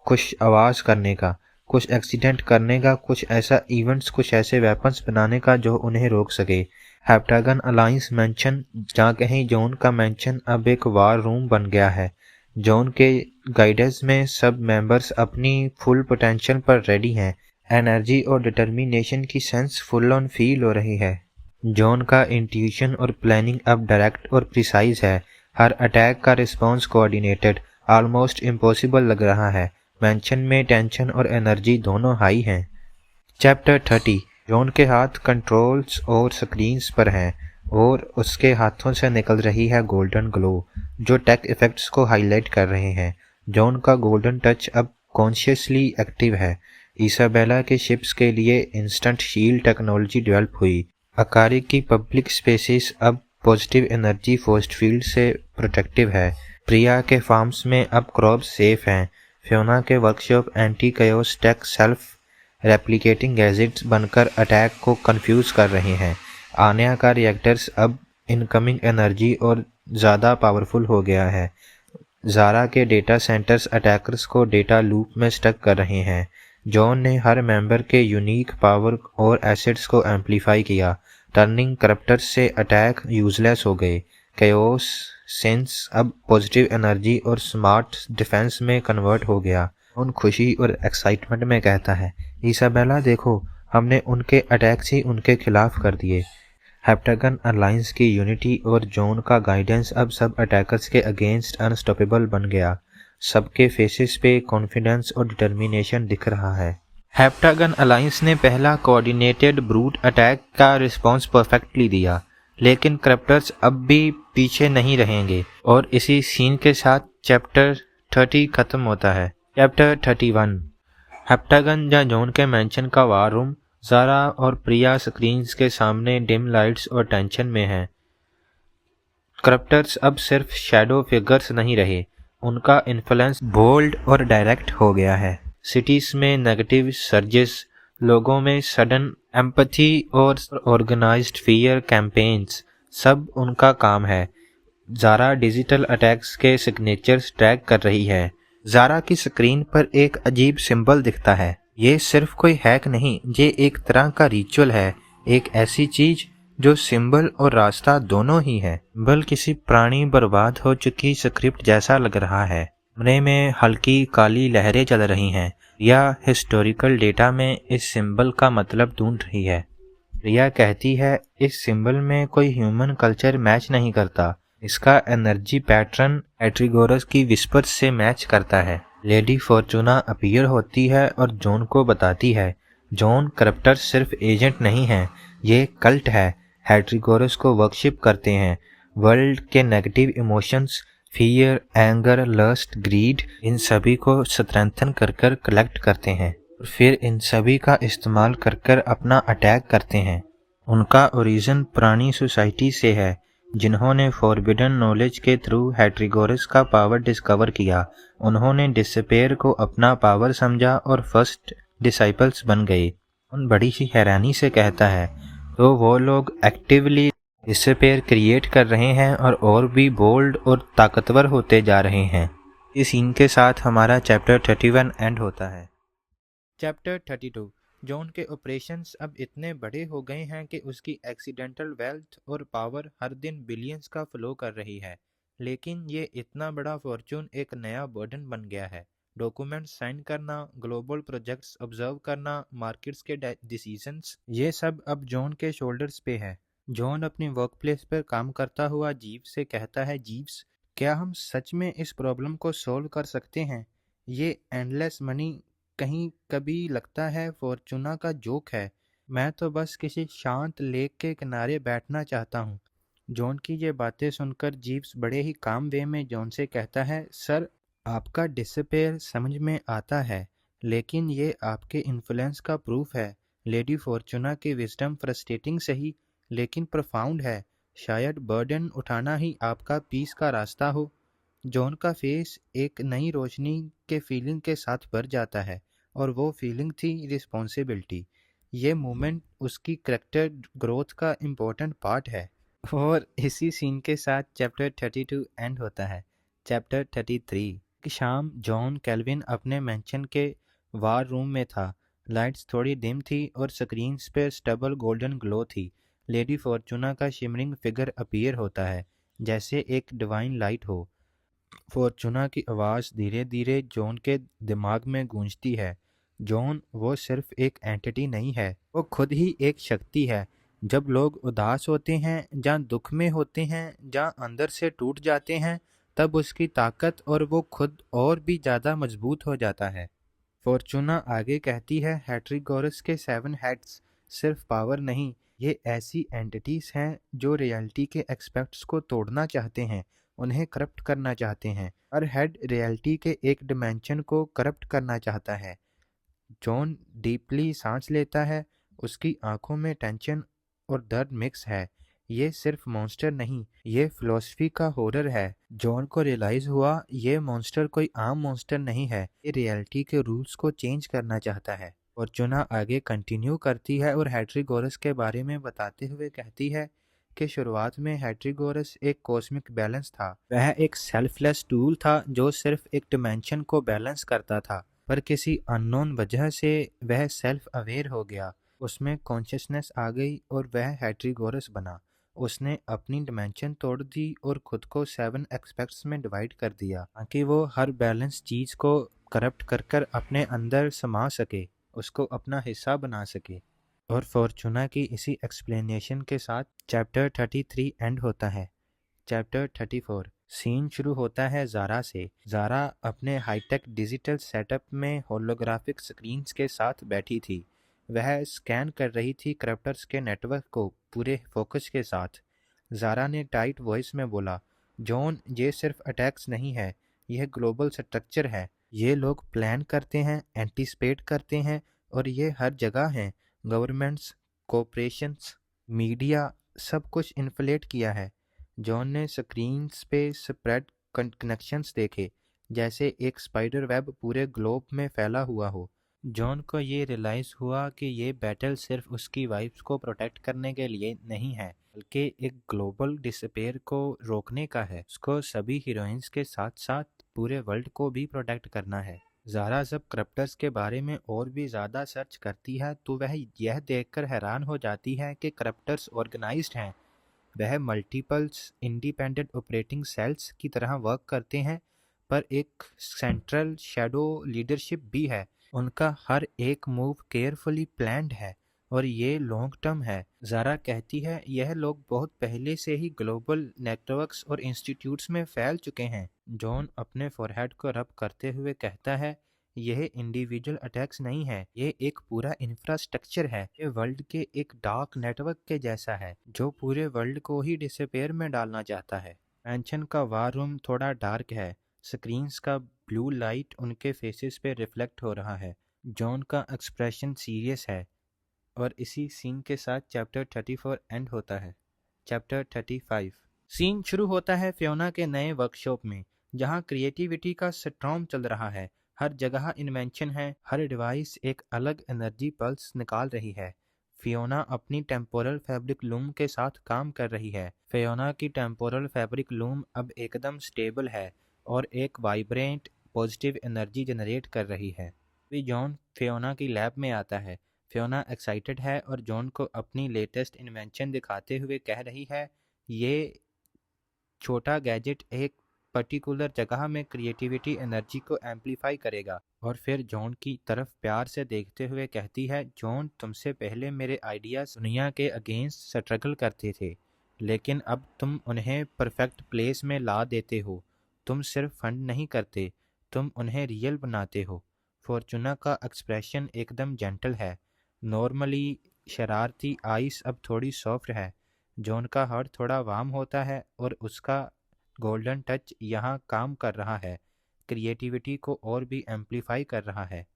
कुछ आवाज़ करने का, कुछ एक्सीडेंट करने का, कुछ ऐसा इवेंट्स, कुछ ऐसे वेपन्स बनाने का जो उन्हें रोक सके। हेप्टागन अलायंस मेंशन, जहाँ कहीं जॉन का मेंशन अब एक वार रूम बन गया है। जॉन के गाइडेंस में सब मेंबर्स अपनी फुल पोटेंशियल पर रेडी हैं। एनर्जी और डिटर्मिनेशन की सेंस फुल ऑन फील हो रही है। जॉन का इंट्यूशन और प्लानिंग अब डायरेक्ट और प्रिसाइज है। हर अटैक का रिस्पॉन्स कोऑर्डिनेटेड, ऑलमोस्ट इम्पॉसिबल लग रहा है। मेंशन में टेंशन और एनर्जी दोनों हाई हैं। चैप्टर 30। जॉन के हाथ कंट्रोल्स और स्क्रीन्स पर हैं और उसके हाथों से निकल रही है गोल्डन ग्लो, जो टेक इफेक्ट्स को हाईलाइट कर रहे हैं। जॉन का गोल्डन टच अब कॉन्शियसली एक्टिव है। इसाबेला के शिप्स के लिए इंस्टेंट शील्ड टेक्नोलॉजी डेवलप हुई। अकारी की पब्लिक स्पेसेस अब पॉजिटिव एनर्जी फोर्स फील्ड से प्रोटेक्टिव है। प्रिया के फार्म्स में अब क्रॉप्स सेफ हैं। फियोना के workshop anti chaos tech self replicating gadgets बनकर अटैक को कंफ्यूज कर रहे हैं। आन्या का रिएक्टर्स अब इनकमिंग एनर्जी और ज़्यादा पावरफुल हो गया है। जारा के डेटा सेंटर्स अटैकर्स को डेटा लूप में स्टक कर रहे हैं। जॉन ने हर मेंबर के यूनिक पावर और एसेट्स को एम्पलीफाई किया, टर्निंग करप्टर्स से अटैक यूजलेस हो गए। कयोस सेंस अब पॉजिटिव एनर्जी और स्मार्ट डिफेंस में कन्वर्ट हो गया। उन खुशी और एक्साइटमेंट में कहता है, इसाबेला देखो, हमने उनके अटैक्स ही उनके खिलाफ कर दिए। हेप्टागन अलायंस की यूनिटी और जॉन का गाइडेंस अब सब अटैकर्स के अगेंस्ट अनस्टॉपेबल बन गया। सबके फेसेस पे कॉन्फिडेंस और डिटर्मिनेशन दिख रहा है। हेप्टागन अलायंस ने पहला कोऑर्डिनेटेड ब्रूट अटैक का रिस्पॉन्स परफेक्टली दिया, लेकिन क्रप्टर्स अब भी पीछे नहीं रहेंगे और इसी सीन के साथ चैप्टर 30 खत्म होता है। चैप्टर 31 हेप्टागन या जॉन के मैंशन का वार रूम। ज़ारा और प्रिया स्क्रीन्स के सामने डिम लाइट्स और टेंशन में हैं। क्रप्टर्स अब सिर्फ शैडो फिगर्स नहीं रहे, उनका इन्फ्लुएंस बोल्ड और डायरेक्ट हो गया है। सिटीज में नेगेटिव सर्जेस, लोगों में सडन एम्पैथी और ऑर्गेनाइज्ड फियर कैंपेन्स, सब उनका काम है। ज़ारा डिजिटल अटैक्स के सिग्नेचर्स ट्रैक कर रही है। ज़ारा की स्क्रीन पर एक अजीब सिंबल दिखता है। ये सिर्फ कोई हैक नहीं, ये एक तरह का रिचुअल है, एक ऐसी चीज जो सिंबल और रास्ता दोनों ही है। सिंबल किसी पुरानी बर्बाद हो चुकी स्क्रिप्ट जैसा लग रहा है। कमरे में हल्की काली लहरें चल रही हैं। या हिस्टोरिकल डेटा में इस सिंबल का मतलब ढूंढ रही है। रिया कहती है इस सिंबल में कोई ह्यूमन कल्चर मैच नहीं करता, इसका एनर्जी पैटर्न एट्रिगोरस की विस्पर्स से मैच करता है। लेडी फॉर्चूना अपीयर होती है और जॉन को बताती है जॉन क्रप्टर सिर्फ एजेंट नहीं है, ये कल्ट है। एट्रिगोरस को वर्शिप करते हैं, वर्ल्ड के negative emotions fear, anger, lust, greed, इन सभी को स्ट्रेंथन कर कर कलेक्ट करते हैं और फिर इन सभी का इस्तेमाल कर कर अपना अटैक करते हैं। उनका ओरिजिन पुरानी सोसाइटी से है, जिन्होंने फॉरबिडन नॉलेज के थ्रू हैट्रिगोरस का पावर डिस्कवर किया। उन्होंने डिसपेयर को अपना पावर समझा और फर्स्ट डिसाइपल्स बन गए। उन बड़ी सी हैरानी से कहता है तो वो लोग एक्टिवली डिसपेयर क्रिएट कर रहे हैं और भी बोल्ड और ताकतवर होते जा रहे हैं। इस सीन के साथ हमारा चैप्टर 31 एंड होता है। चैप्टर 32 जॉन के ऑपरेशंस अब इतने बड़े हो गए हैं कि उसकी एक्सीडेंटल वेल्थ और पावर हर दिन बिलियंस का फ्लो कर रही है, लेकिन ये इतना बड़ा फॉर्चून एक नया बर्डन बन गया है। डॉक्यूमेंट्स साइन करना, ग्लोबल प्रोजेक्ट्स ऑब्जर्व करना, मार्केट्स के डिसीजंस, ये सब अब जॉन के शोल्डर्स पे है। जॉन अपनी वर्क प्लेस पर काम करता हुआ जीव्स से कहता है, जीव्स, क्या हम सच में इस प्रॉब्लम को सॉल्व कर सकते हैं? ये एंडलेस मनी कहीं कभी लगता है फॉर्चूना का जोक है। मैं तो बस किसी शांत लेक के किनारे बैठना चाहता हूँ। जॉन की ये बातें सुनकर जीव्स बड़े ही काम वे में जॉन से कहता है, सर, आपका डिसपेयर समझ में आता है, लेकिन ये आपके इन्फ्लुएंस का प्रूफ है। लेडी फॉर्चूना की विजडम फ्रस्ट्रेटिंग सही, लेकिन प्रोफाउंड है। शायद बर्डन उठाना ही आपका पीस का रास्ता हो। जॉन का फेस एक नई रोशनी के फीलिंग के साथ भर जाता है, और वो फीलिंग थी रिस्पॉन्सिबिलिटी। ये मोमेंट उसकी करैक्टर ग्रोथ का इम्पोर्टेंट पार्ट है। और इसी सीन के साथ चैप्टर 32 एंड होता है। चैप्टर 33 की शाम जॉन केल्विन अपने मैंशन के वार रूम में था। लाइट्स थोड़ी डिम थी और स्क्रीन्स पर स्टबल गोल्डन ग्लो थी। लेडी फॉर्चूना का शिमरिंग फिगर अपीयर होता है, जैसे एक डिवाइन लाइट हो। फॉर्चूना की आवाज़ धीरे धीरे जॉन के दिमाग में गूंजती है। जॉन, वो सिर्फ एक एंटिटी नहीं है, वो खुद ही एक शक्ति है। जब लोग उदास होते हैं, जहाँ दुख में होते हैं, जहाँ अंदर से टूट जाते हैं, तब उसकी ताकत और वो खुद और भी ज़्यादा मजबूत हो जाता है। फॉर्चूना आगे कहती है, हैट्रिगोरस के 7 हेड्स सिर्फ पावर नहीं, ये ऐसी एंटिटीज हैं जो रियलिटी के एक्सपेक्ट्स को तोड़ना चाहते हैं, उन्हें करप्ट करना चाहते हैं। हर हेड रियलिटी के एक डिमेंशन को करप्ट करना चाहता है। जॉन डीपली सांस लेता है, उसकी आंखों में टेंशन और दर्द मिक्स है। ये सिर्फ मॉन्स्टर नहीं, ये फिलॉसफी का हॉरर है। जॉन को रियलाइज हुआ ये मॉन्स्टर कोई आम मॉन्स्टर नहीं है, ये रियलिटी के रूल्स को चेंज करना चाहता है। फॉर्चूना आगे कंटिन्यू करती है और हैट्रिगोरस के बारे में बताते हुए कहती है कि शुरुआत में हैट्रिगोरस एक कॉस्मिक बैलेंस था। वह एक सेल्फलेस टूल था जो सिर्फ एक डिमेंशन को बैलेंस करता था, पर किसी अननोन वजह से वह सेल्फ अवेयर हो गया। उसमें कॉन्शियसनेस आ गई और वह हैट्रिगोरस बना। उसने अपनी डिमेंशन तोड़ दी और खुद को 7 एस्पेक्ट्स में डिवाइड कर दिया, ताकि वो हर बैलेंस चीज को करप्ट कर कर अपने अंदर समा सके, उसको अपना हिस्सा बना सके। और फॉर्चूना की इसी एक्सप्लेनेशन के साथ चैप्टर 33 एंड होता है। चैप्टर 34 सीन शुरू होता है ज़ारा से। ज़ारा अपने हाईटेक डिजिटल सेटअप में होलोग्राफिक स्क्रीन्स के साथ बैठी थी। वह स्कैन कर रही थी करप्टर्स के नेटवर्क को पूरे फोकस के साथ। ज़ारा ने टाइट वॉइस में बोला, जॉन, ये सिर्फ अटैक्स नहीं है, यह ग्लोबल स्ट्रक्चर है। ये लोग प्लान करते हैं, एंटिसिपेट करते हैं, और ये हर जगह हैं। गवर्नमेंट्स, कॉर्पोरेशंस, मीडिया, सब कुछ इन्फ्लेट किया है। जॉन ने स्क्रीन्स पे स्प्रेड कनेक्शंस देखे, जैसे एक स्पाइडर वेब पूरे ग्लोब में फैला हुआ हो। जॉन को ये रियलाइज़ हुआ कि ये बैटल सिर्फ उसकी वाइफ्स को प्रोटेक्ट करने के लिए नहीं है, बल्कि एक ग्लोबल डिसअपीयर को रोकने का है। उसको सभी हीरोइंस के साथ साथ पूरे वर्ल्ड को भी प्रोटेक्ट करना है। ज़ारा जब करप्टर्स के बारे में और भी ज़्यादा सर्च करती है तो वह यह देखकर हैरान हो जाती है कि करप्टर्स ऑर्गेनाइज्ड हैं। वह मल्टीपल्स इंडिपेंडेंट ऑपरेटिंग सेल्स की तरह वर्क करते हैं, पर एक सेंट्रल शैडो लीडरशिप भी है। उनका हर एक मूव केयरफुली प्लान्ड है और ये लॉन्ग टर्म है। ज़ारा कहती है, यह लोग बहुत पहले से ही ग्लोबल नेटवर्क्स और इंस्टीट्यूट्स में फैल चुके हैं। जॉन अपने फोरहेड को रब करते हुए कहता है, यह इंडिविजुअल अटैक्स नहीं है, ये एक पूरा इंफ्रास्ट्रक्चर है। ये वर्ल्ड के एक डार्क नेटवर्क के जैसा है, जो पूरे वर्ल्ड को ही डिसअपीयर में डालना चाहता है। मैंशन का वार रूम थोड़ा डार्क है। स्क्रीन्स का ब्लू लाइट उनके फेसेस पे रिफ्लेक्ट हो रहा है। जॉन का एक्सप्रेशन सीरियस है। और इसी सीन के साथ चैप्टर 34 एंड होता है। चैप्टर 35 सीन शुरू होता है फियोना के नए वर्कशॉप में, जहां क्रिएटिविटी का स्टॉर्म चल रहा है। हर जगह इन्वेंशन है, हर डिवाइस एक अलग एनर्जी पल्स निकाल रही है। फियोना अपनी टेम्पोरल फैब्रिक लूम के साथ काम कर रही है। फियोना की टेम्पोरल फैब्रिक लूम अब एकदम स्टेबल है और एक वाइब्रेंट पॉजिटिव एनर्जी जनरेट कर रही है। अभी जॉन फियोना की लैब में आता है। फियोना एक्साइटेड है और जॉन को अपनी लेटेस्ट इन्वेंशन दिखाते हुए कह रही है, ये छोटा गैजेट एक पर्टिकुलर जगह में क्रिएटिविटी एनर्जी को एम्पलीफाई करेगा। और फिर जॉन की तरफ प्यार से देखते हुए कहती है, जॉन, तुमसे पहले मेरे आइडियाज दुनिया के अगेंस्ट स्ट्रगल करते थे, लेकिन अब तुम उन्हें परफेक्ट प्लेस में ला देते हो। तुम सिर्फ फंड नहीं करते, तुम उन्हें रियल बनाते हो। फॉर्चूना का एक्सप्रेशन एकदम जेंटल है। नॉर्मली शरारती आइस अब थोड़ी सॉफ्ट है। जॉन का हार्ट थोड़ा वार्म होता है और उसका गोल्डन टच यहाँ काम कर रहा है, क्रिएटिविटी को और भी एम्पलीफाई कर रहा है।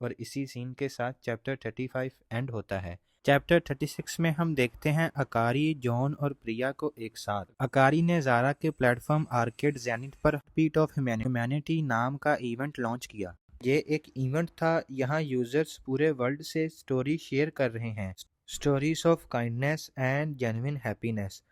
और इसी सीन के साथ चैप्टर 35 एंड होता है। चैप्टर 36 में हम देखते हैं अकारी, जॉन और प्रिया को एक साथ। अकारी ने ज़ारा के प्लेटफॉर्म आर्केड जेनिथ पर पीट ऑफ ह्यूमैनिटी नाम का इवेंट लॉन्च किया। ये एक इवेंट था, यहाँ यूजर्स पूरे वर्ल्ड से स्टोरी शेयर कर रहे हैं, stories of kindness and genuine happiness.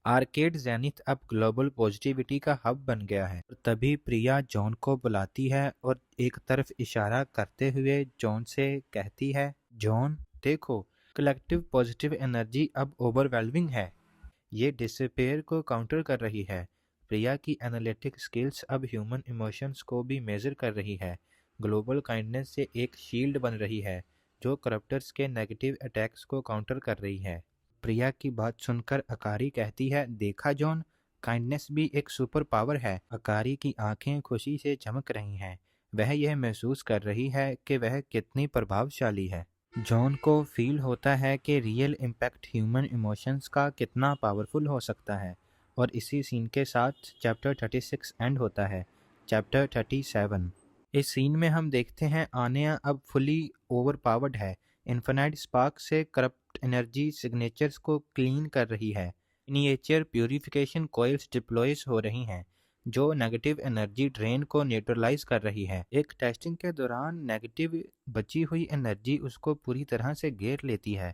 Arcade zenith अब ग्लोबल पॉजिटिविटी का हब बन गया है। तभी प्रिया जॉन को बुलाती है और एक तरफ इशारा करते हुए जॉन से कहती है, जॉन देखो, कलेक्टिव पॉजिटिव एनर्जी अब ओवरवेलमिंग है, ये डिसअपीयर को काउंटर कर रही है। प्रिया की एनालिटिक स्किल्स अब ह्यूमन इमोशंस को भी मेजर कर रही है। ग्लोबल काइंडनेस से एक शील्ड बन रही है जो करप्टर्स के नेगेटिव अटैक्स को काउंटर कर रही है। प्रिया की बात सुनकर अकारी कहती है, देखा जॉन, काइंडनेस भी एक सुपर पावर है। अकारी की आंखें खुशी से चमक रही हैं। वह यह महसूस कर रही है कि वह कितनी प्रभावशाली है। जॉन को फील होता है कि रियल इम्पैक्ट ह्यूमन इमोशंस का कितना पावरफुल हो सकता है। और इसी सीन के साथ चैप्टर 36 एंड होता है। चैप्टर 37 इस सीन में हम देखते हैं आनिया अब फुली ओवर पावर्ड है। इन्फिनाइट स्पार्क से करप्ट एनर्जी सिग्नेचर्स को क्लीन कर रही है। मिनिएचर प्यूरिफिकेशन कॉइल्स डिप्लॉयज हो रही हैं जो नेगेटिव एनर्जी ड्रेन को न्यूट्रलाइज कर रही है। एक टेस्टिंग के दौरान नेगेटिव बची हुई एनर्जी उसको पूरी तरह से घेर लेती है,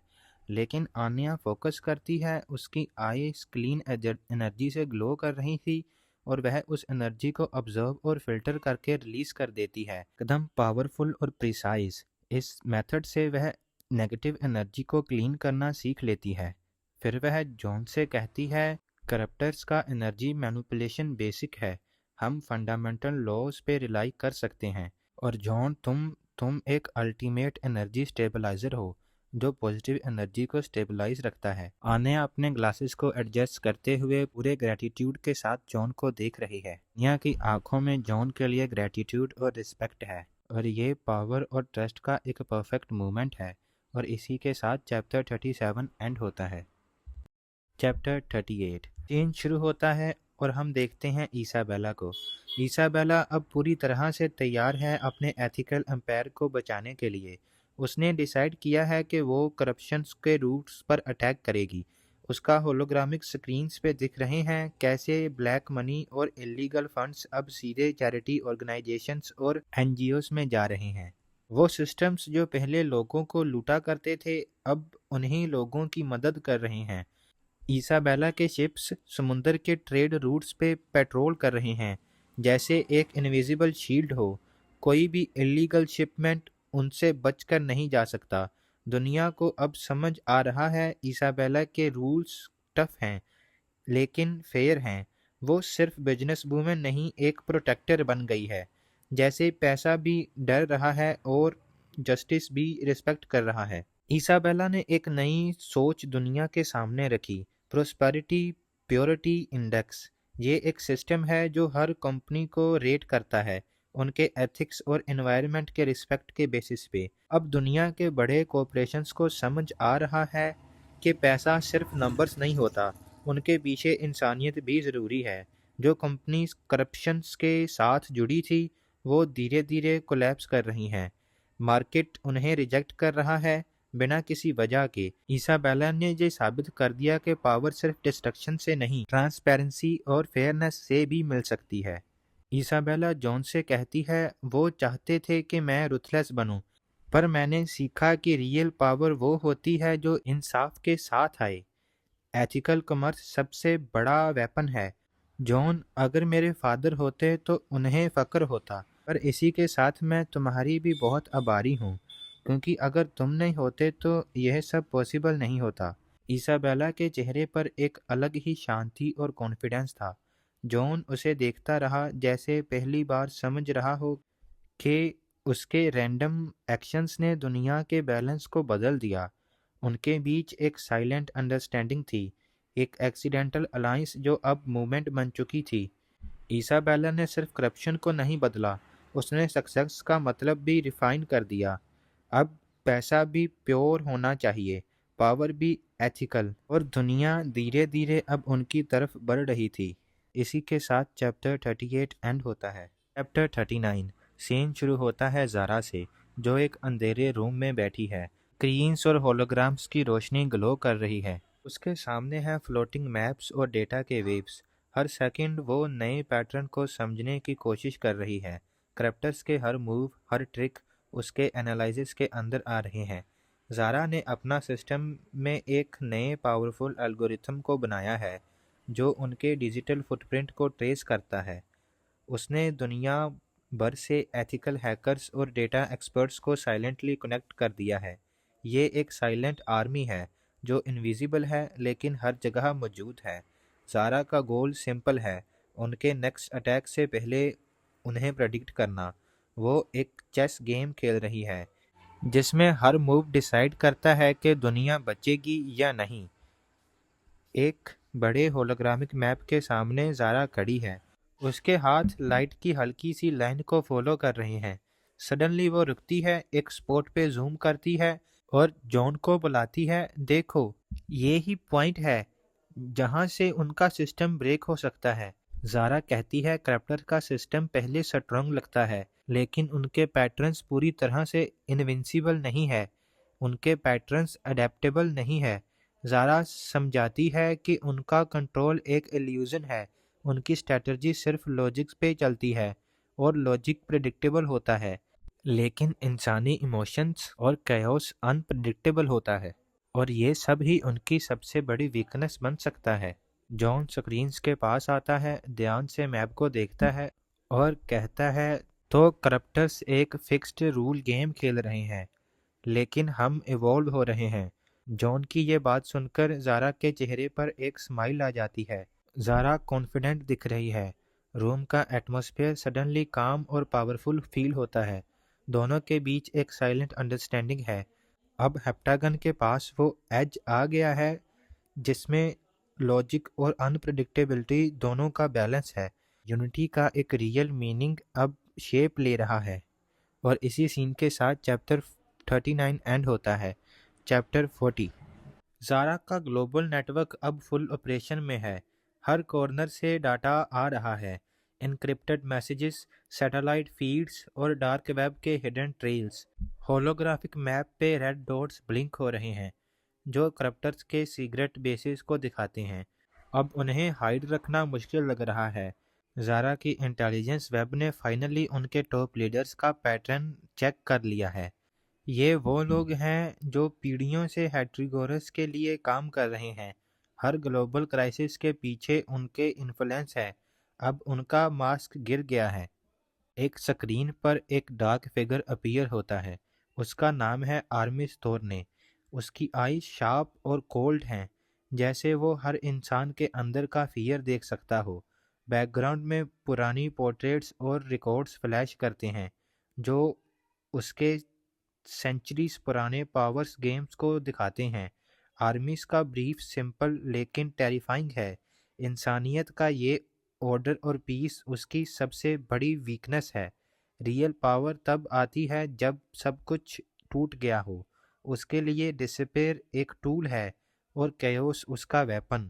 लेकिन आनिया फोकस करती है। उसकी आईज क्लीन एनर्जी से ग्लो कर रही थी और वह उस एनर्जी को ऑब्जर्व और फिल्टर करके रिलीज कर देती है, एकदम पावरफुल और प्रिसाइज। इस मेथड से वह नेगेटिव एनर्जी को क्लीन करना सीख लेती है। फिर वह जॉन से कहती है, करप्टर्स का एनर्जी मैनिपुलेशन बेसिक है, हम फंडामेंटल लॉज पे रिलाई कर सकते हैं। और जॉन, तुम एक अल्टीमेट एनर्जी स्टेबलाइजर हो। जो पॉजिटिव एनर्जी को स्टेबलाइज रखता है। आन्या अपने ग्लासेस को एडजस्ट करते हुए पूरे ग्रेटिट्यूड के साथ जॉन को देख रही है। आन्या की आंखों में जॉन के लिए ग्रेटिट्यूड और रिस्पेक्ट है और ये पावर और ट्रस्ट का एक परफेक्ट मूवमेंट है। और इसी के साथ चैप्टर 37 एंड होता है। चैप्टर 38 सीन शुरू होता है और हम देखते हैं इसाबेला को। इसाबेला अब पूरी तरह से तैयार है अपने एथिकल एम्पायर को बचाने के लिए। उसने डिसाइड किया है कि वो करप्शन के रूट्स पर अटैक करेगी। उसका होलोग्रामिक स्क्रीन्स पे दिख रहे हैं कैसे ब्लैक मनी और इलीगल फंड्स अब सीधे चैरिटी ऑर्गेनाइजेशंस और एनजीओस में जा रहे हैं। वो सिस्टम्स जो पहले लोगों को लूटा करते थे अब उन्हीं लोगों की मदद कर रहे हैं। इसाबेला के शिप्स समुंदर के ट्रेड रूट्स पे पेट्रोल कर रहे हैं जैसे एक इनविजिबल शील्ड हो। कोई भी इलीगल शिपमेंट उनसे बचकर नहीं जा सकता। दुनिया को अब समझ आ रहा है इसाबेला के रूल्स टफ हैं लेकिन फेयर हैं। वो सिर्फ बिजनेस वूमेन नहीं एक प्रोटेक्टर बन गई है। जैसे पैसा भी डर रहा है और जस्टिस भी रिस्पेक्ट कर रहा है। इसाबेला ने एक नई सोच दुनिया के सामने रखी, प्रोस्पेरिटी प्योरिटी इंडेक्स। ये एक सिस्टम है जो हर कंपनी को रेट करता है उनके एथिक्स और एनवायरनमेंट के रिस्पेक्ट के बेसिस पे। अब दुनिया के बड़े कॉरपोरेशंस को समझ आ रहा है कि पैसा सिर्फ नंबर्स नहीं होता, उनके पीछे इंसानियत भी ज़रूरी है। जो कंपनीज करप्शंस के साथ जुड़ी थी वो धीरे धीरे कोलैप्स कर रही हैं। मार्केट उन्हें रिजेक्ट कर रहा है बिना किसी वजह के। इसाबेला ने ये साबित कर दिया कि पावर सिर्फ डिस्ट्रक्शन से नहीं, ट्रांसपेरेंसी और फेयरनेस से भी मिल सकती है। इसाबेला जॉन से कहती है वो चाहते थे कि मैं रुथलेस बनूं, पर मैंने सीखा कि रियल पावर वो होती है जो इंसाफ के साथ आए। एथिकल कॉमर्स सबसे बड़ा वेपन है। जॉन, अगर मेरे फादर होते तो उन्हें फ़क्र होता, पर इसी के साथ मैं तुम्हारी भी बहुत आभारी हूँ क्योंकि अगर तुम नहीं होते तो यह सब पॉसिबल नहीं होता। इसाबेला के चेहरे पर एक अलग ही शांति और कॉन्फिडेंस था। जॉन उसे देखता रहा जैसे पहली बार समझ रहा हो कि उसके रैंडम एक्शंस ने दुनिया के बैलेंस को बदल दिया। उनके बीच एक साइलेंट अंडरस्टैंडिंग थी, एक एक्सीडेंटल अलायंस जो अब मूवमेंट बन चुकी थी। इसाबेला ने सिर्फ करप्शन को नहीं बदला, उसने सक्सेस का मतलब भी रिफाइन कर दिया। अब पैसा भी प्योर होना चाहिए, पावर भी एथिकल, और दुनिया धीरे धीरे अब उनकी तरफ बढ़ रही थी। इसी के साथ चैप्टर 38 एंड होता है। चैप्टर 39 सीन शुरू होता है ज़ारा से, जो एक अंधेरे रूम में बैठी है। स्क्रीन्स और होलोग्राम्स की रोशनी ग्लो कर रही है। उसके सामने है फ्लोटिंग मैप्स और डेटा के वेव्स। हर सेकंड वो नए पैटर्न को समझने की कोशिश कर रही है। करैप्टर्स के हर मूव, हर ट्रिक उसके एनालिसिस के अंदर आ रहे हैं। ज़ारा ने अपना सिस्टम में एक नए पावरफुल एल्गोरिथम को बनाया है जो उनके डिजिटल फुटप्रिंट को ट्रेस करता है। उसने दुनिया भर से एथिकल हैकर्स और डेटा एक्सपर्ट्स को साइलेंटली कनेक्ट कर दिया है। ये एक साइलेंट आर्मी है जो इनविजिबल है लेकिन हर जगह मौजूद है। ज़ारा का गोल सिंपल है, उनके नेक्स्ट अटैक से पहले उन्हें प्रेडिक्ट करना। वो एक चेस गेम खेल रही है जिसमें हर मूव डिसाइड करता है कि दुनिया बचेगी या नहीं। एक बड़े होलोग्रामिक मैप के सामने ज़ारा खड़ी है। उसके हाथ लाइट की हल्की सी लाइन को फॉलो कर रहे हैं। सडनली वो रुकती है, एक स्पॉट पे जूम करती है और जॉन को बुलाती है, देखो ये ही पॉइंट है जहां से उनका सिस्टम ब्रेक हो सकता है। ज़ारा कहती है क्रैप्टर का सिस्टम पहले स्ट्रांग लगता है लेकिन उनके पैटर्न्स पूरी तरह से इनविंसिबल नहीं है, उनके पैटर्न्स अडेप्टेबल नहीं है। ज़ारा समझाती है कि उनका कंट्रोल एक इल्यूजन है, उनकी स्ट्रैटेजी सिर्फ लॉजिक पे चलती है और लॉजिक प्रिडिक्टेबल होता है, लेकिन इंसानी इमोशंस और कैओस अनप्रिडिक्टेबल होता है, और ये सब ही उनकी सबसे बड़ी वीकनेस बन सकता है। जॉन स्क्रीन्स के पास आता है, ध्यान से मैप को देखता है और कहता है, तो करप्टर्स एक फिक्स्ड रूल गेम खेल रहे हैं लेकिन हम इवॉल्व हो रहे हैं। जॉन की ये बात सुनकर ज़ारा के चेहरे पर एक स्माइल आ जाती है। ज़ारा कॉन्फिडेंट दिख रही है। रूम का एटमॉस्फेयर सडनली काम और पावरफुल फील होता है। दोनों के बीच एक साइलेंट अंडरस्टैंडिंग है। अब हेप्टागन के पास वो एज आ गया है जिसमें लॉजिक और अनप्रेडिक्टेबिलिटी दोनों का बैलेंस है। यूनिटी का एक रियल मीनिंग अब शेप ले रहा है। और इसी सीन के साथ चैप्टर 39 एंड होता है। चैप्टर 40। ज़ारा का ग्लोबल नेटवर्क अब फुल ऑपरेशन में है। हर कॉर्नर से डाटा आ रहा है। एन्क्रिप्टेड मैसेजेस, सैटेलाइट फीड्स और डार्क वेब के हिडन ट्रेल्स। होलोग्राफिक मैप पे रेड डॉट्स ब्लिंक हो रहे हैं जो करप्टर्स के सीक्रेट बेसिस को दिखाते हैं। अब उन्हें हाइड रखना मुश्किल लग रहा है। ज़ारा की इंटेलिजेंस वेब ने फाइनली उनके टॉप लीडर्स का पैटर्न चेक कर लिया है। ये वो लोग हैं जो पीढ़ियों से हेट्रिगोरस के लिए काम कर रहे हैं। हर ग्लोबल क्राइसिस के पीछे उनके इन्फ्लुएंस है। अब उनका मास्क गिर गया है। एक स्क्रीन पर एक डार्क फिगर अपीयर होता है। उसका नाम है आर्मिस थोर्ने। उसकी आईज शार्प और कोल्ड हैं, जैसे वो हर इंसान के अंदर का फियर देख सकता हो। बैकग्राउंड में पुरानी पोर्ट्रेट्स और रिकॉर्ड्स फ्लैश करते हैं जो उसके सेंचुरीज पुराने पावर्स गेम्स को दिखाते हैं। आर्मीज का ब्रीफ सिंपल लेकिन टेरिफाइंग है। इंसानियत का ये ऑर्डर और पीस उसकी सबसे बड़ी वीकनेस है। रियल पावर तब आती है जब सब कुछ टूट गया हो। उसके लिए डिसपेयर एक टूल है और कैओस उसका वेपन।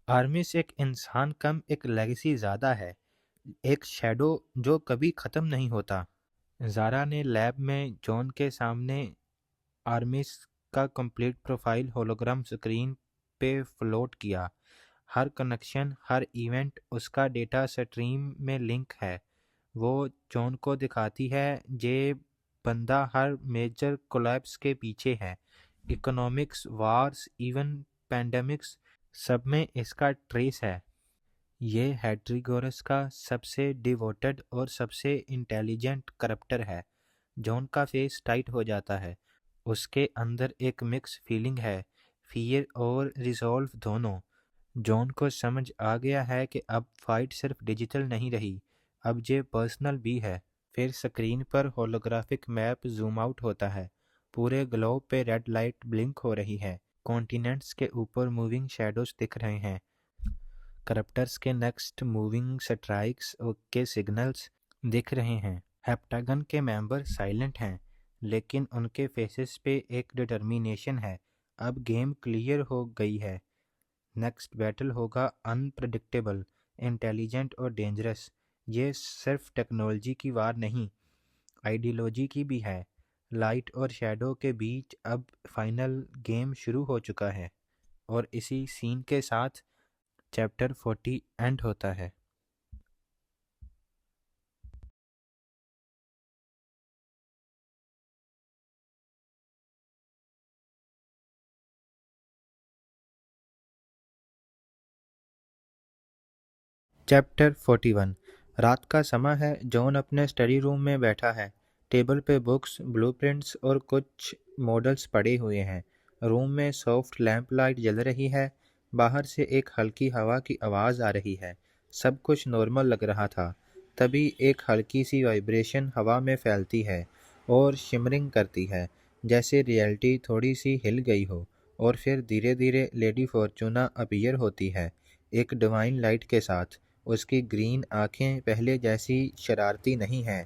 आर्मिस एक इंसान कम एक लेगेसी ज़्यादा है, एक शैडो जो कभी ख़त्म नहीं होता। ज़ारा ने लैब में जॉन के सामने आर्मिस का कंप्लीट प्रोफाइल होलोग्राम स्क्रीन पे फ्लोट किया। हर कनेक्शन, हर इवेंट उसका डेटा स्ट्रीम में लिंक है। वो जॉन को दिखाती है जे बंदा हर मेजर कोलैप्स के पीछे है। इकोनॉमिक्स, वार्स, इवन पैंडेमिक्स, सब में इसका ट्रेस है। ये हेट्रिगोरस का सबसे डिवोटेड और सबसे इंटेलिजेंट करप्टर है। जॉन का फेस टाइट हो जाता है। उसके अंदर एक मिक्स फीलिंग है, फियर और रिजॉल्व दोनों। जॉन को समझ आ गया है कि अब फाइट सिर्फ डिजिटल नहीं रही, अब ये पर्सनल भी है। फिर स्क्रीन पर होलोग्राफिक मैप जूम आउट होता है। पूरे ग्लोब पे रेड लाइट ब्लिंक हो रही है। कॉन्टिनेंट्स के ऊपर मूविंग शैडोज दिख रहे हैं। करप्टर्स के नेक्स्ट मूविंग स्ट्राइक्स के सिग्नल्स दिख रहे हैं। हेप्टागन के मेंबर साइलेंट हैं, लेकिन उनके फेसेस पे एक डिटर्मिनेशन है। अब गेम क्लियर हो गई है। नेक्स्ट बैटल होगा अनप्रेडिक्टेबल, इंटेलिजेंट और डेंजरस। ये सिर्फ टेक्नोलॉजी की वार नहीं, आइडियोलॉजी की भी है। लाइट और शैडो के बीच अब फाइनल गेम शुरू हो चुका है। और इसी सीन के साथ चैप्टर 40 एंड होता है। चैप्टर 41। रात का समय है। जॉन अपने स्टडी रूम में बैठा है। टेबल पे बुक्स, ब्लूप्रिंट्स और कुछ मॉडल्स पड़े हुए हैं। रूम में सॉफ्ट लैंप लाइट जल रही है। बाहर से एक हल्की हवा की आवाज़ आ रही है। सब कुछ नॉर्मल लग रहा था। तभी एक हल्की सी वाइब्रेशन हवा में फैलती है और शिमरिंग करती है, जैसे रियलिटी थोड़ी सी हिल गई हो। और फिर धीरे धीरे लेडी फॉर्चूना अपीयर होती है, एक डिवाइन लाइट के साथ। उसकी ग्रीन आंखें पहले जैसी शरारती नहीं हैं,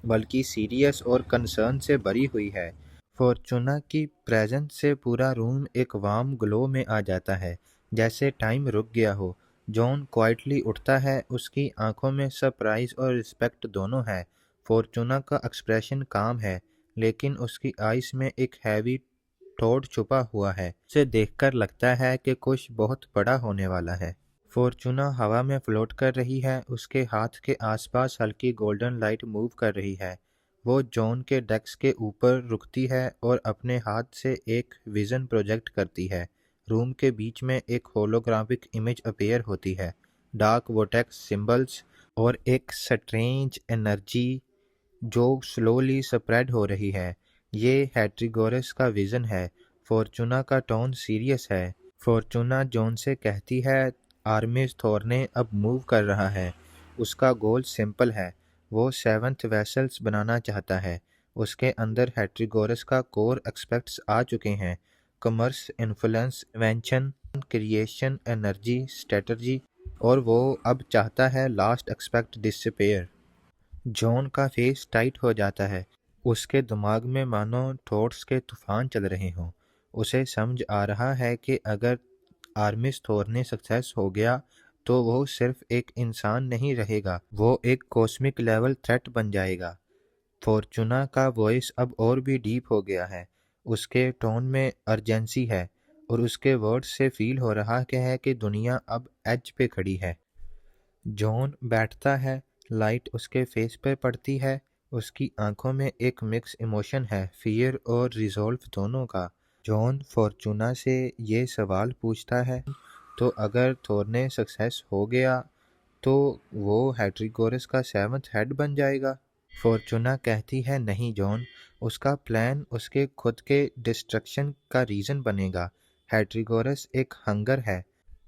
बल्कि सीरियस और कंसर्न से भरी हुई है। फॉर्चूना की प्रेजेंस से पूरा रूम एक वार्म ग्लो में आ जाता है, जैसे टाइम रुक गया हो। जॉन क्वाइटली उठता है। उसकी आंखों में सरप्राइज और रिस्पेक्ट दोनों है। फॉर्चूना का एक्सप्रेशन काम है, लेकिन उसकी आइज में एक हैवी थॉट छुपा हुआ है। उसे देखकर लगता है कि कुछ बहुत बड़ा होने वाला है। फॉर्चूना हवा में फ्लोट कर रही है। उसके हाथ के आसपास हल्की गोल्डन लाइट मूव कर रही है। वो जॉन के डेस्क के ऊपर रुकती है और अपने हाथ से एक विजन प्रोजेक्ट करती है। रूम के बीच में एक होलोग्राफिक इमेज अपीयर होती है, डार्क वोटेक्स सिंबल्स और एक स्ट्रेंज एनर्जी जो स्लोली स्प्रेड हो रही है। ये हेट्रिगोरस का विजन है। फॉर्चूना का टोन सीरियस है। फॉर्चूना जॉन से कहती है, आर्मिस थोर्ने अब मूव कर रहा है। उसका गोल सिंपल है, वो 7th वेसल्स बनाना चाहता है। उसके अंदर हेट्रिगोरस का कोर एस्पेक्ट्स आ चुके हैं, commerce, influence, invention, creation, energy, strategy, और वो अब चाहता है लास्ट एक्सपेक्ट डिसअपेयर। जॉन का फेस टाइट हो जाता है। उसके दिमाग में मानो थॉट्स के तूफान चल रहे हों। उसे समझ आ रहा है कि अगर आर्मिस थोर ने सक्सेस हो गया तो वो सिर्फ एक इंसान नहीं रहेगा, वो एक कॉस्मिक लेवल थ्रेट बन जाएगा। फॉर्चूना का वॉइस अब और भी डीप हो गया है। उसके टोन में अर्जेंसी है और उसके वर्ड्स से फील हो रहा है कि दुनिया अब एज पे खड़ी है। जॉन बैठता है, लाइट उसके फेस पर पड़ती है। उसकी आंखों में एक मिक्स इमोशन है, फियर और रिजॉल्व दोनों का। जॉन फॉर्चूना से ये सवाल पूछता है, तो अगर थोर ने सक्सेस हो गया तो वो हेट्रिगोरस का 7th हेड बन जाएगा? फॉर्चूना कहती है, नहीं जॉन, उसका प्लान उसके खुद के डिस्ट्रक्शन का रीजन बनेगा। हेट्रिगोरस एक हंगर है,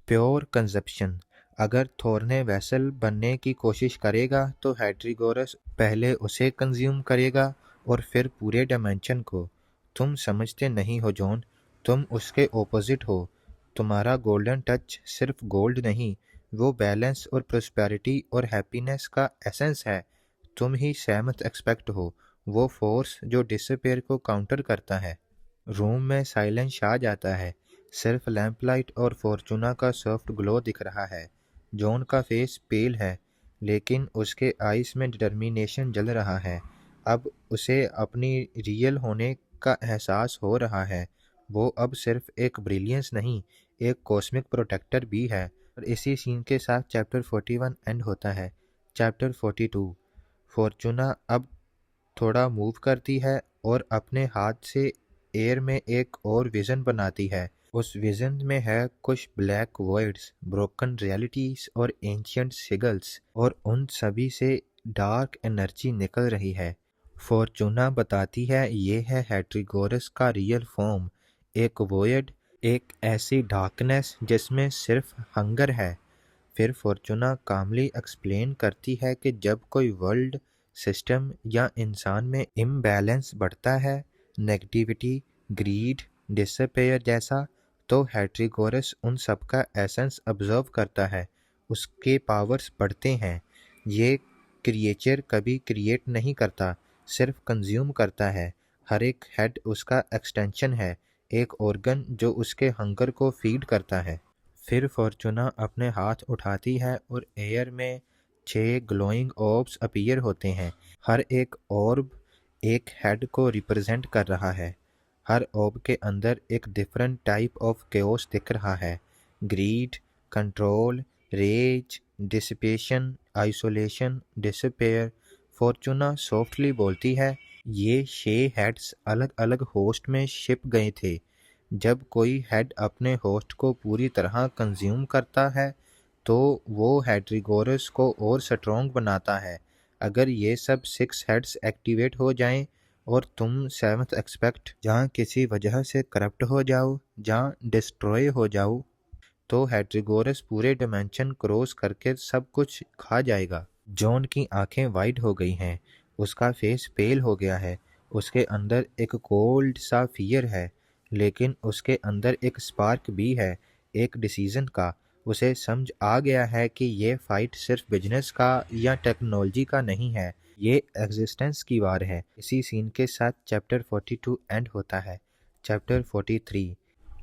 प्योर कंजप्शन। अगर थोर ने वेसल बनने की कोशिश करेगा तो हेट्रिगोरस पहले उसे कंज्यूम करेगा और फिर पूरे डायमेंशन को। तुम समझते नहीं हो जॉन, तुम उसके ओपोजिट हो। तुम्हारा गोल्डन टच सिर्फ गोल्ड नहीं, वो बैलेंस और प्रोस्पेरिटी और हैप्पीनेस का एसेंस है। तुम ही 7th एक्सपेक्ट हो, वो फोर्स जो डिसअपेयर को काउंटर करता है। रूम में साइलेंस छा जाता है, सिर्फ लैंपलाइट और फॉर्चूना का सॉफ्ट ग्लो दिख रहा है। जॉन का फेस पेल है, लेकिन उसके आईज में डिटर्मिनेशन जल रहा है। अब उसे अपनी रियल होने का एहसास हो रहा है। वो अब सिर्फ एक ब्रिलियंस नहीं, एक कॉस्मिक प्रोटेक्टर भी है। और इसी सीन के साथ चैप्टर 41 एंड होता है। चैप्टर 42। फॉर्चूना अब थोड़ा मूव करती है और अपने हाथ से एयर में एक और विजन बनाती है। उस विजन में है कुछ ब्लैक वॉइड्स, ब्रोकन रियलिटीज और एंशियंट सिगल्स, और उन सभी से डार्क एनर्जी निकल रही है। फॉर्चूना बताती है ये है हेट्रिगोरस का रियल फॉर्म, एक वॉइड, एक ऐसी डार्कनेस जिसमें सिर्फ हंगर है। फिर फॉर्चूना कामली एक्सप्लेन करती है कि जब कोई वर्ल्ड, सिस्टम या इंसान में इम्बैलेंस बढ़ता है, नेगेटिविटी, ग्रीड, डिसअपेयर जैसा, तो हेट्रिगोरस उन सब का एसेंस ऑब्जर्व करता है। उसके पावर्स बढ़ते हैं। ये क्रिएचर कभी क्रिएट नहीं करता, सिर्फ कंज्यूम करता है। हर एक हेड उसका एक्सटेंशन है, एक ऑर्गन जो उसके हंगर को फीड करता है। फिर फॉर्चूना अपने हाथ उठाती है और एयर में 6 ग्लोइंग ऑर्ब्स अपीयर होते हैं। हर एक ऑर्ब एक हेड को रिप्रेजेंट कर रहा है। हर ऑर्ब के अंदर एक डिफरेंट टाइप ऑफ केओस दिख रहा है, greed, control, rage, dissipation, isolation, disappear. Fortuna softly बोलती है, ये 6 हेड्स अलग अलग होस्ट में शिप गए थे। जब कोई हेड अपने होस्ट को पूरी तरह कंज्यूम करता है तो वो हेट्रिगोरस को और स्ट्रॉन्ग बनाता है। अगर ये सब 6 हेड्स एक्टिवेट हो जाएं और तुम 7th एक्सपेक्ट जहाँ किसी वजह से करप्ट हो जाओ, जहाँ डिस्ट्रॉय हो जाओ, तो हेट्रिगोरस पूरे डिमेंशन क्रॉस करके सब कुछ खा जाएगा। जॉन की आंखें वाइड हो गई हैं, उसका फेस पेल हो गया है। उसके अंदर एक कोल्ड सा फियर है, लेकिन उसके अंदर एक स्पार्क भी है, एक डिसीजन का। उसे समझ आ गया है कि ये फाइट सिर्फ बिजनेस का या टेक्नोलॉजी का नहीं है, ये एग्जिस्टेंस की वार है। इसी सीन के साथ चैप्टर 42 एंड होता है। चैप्टर 43।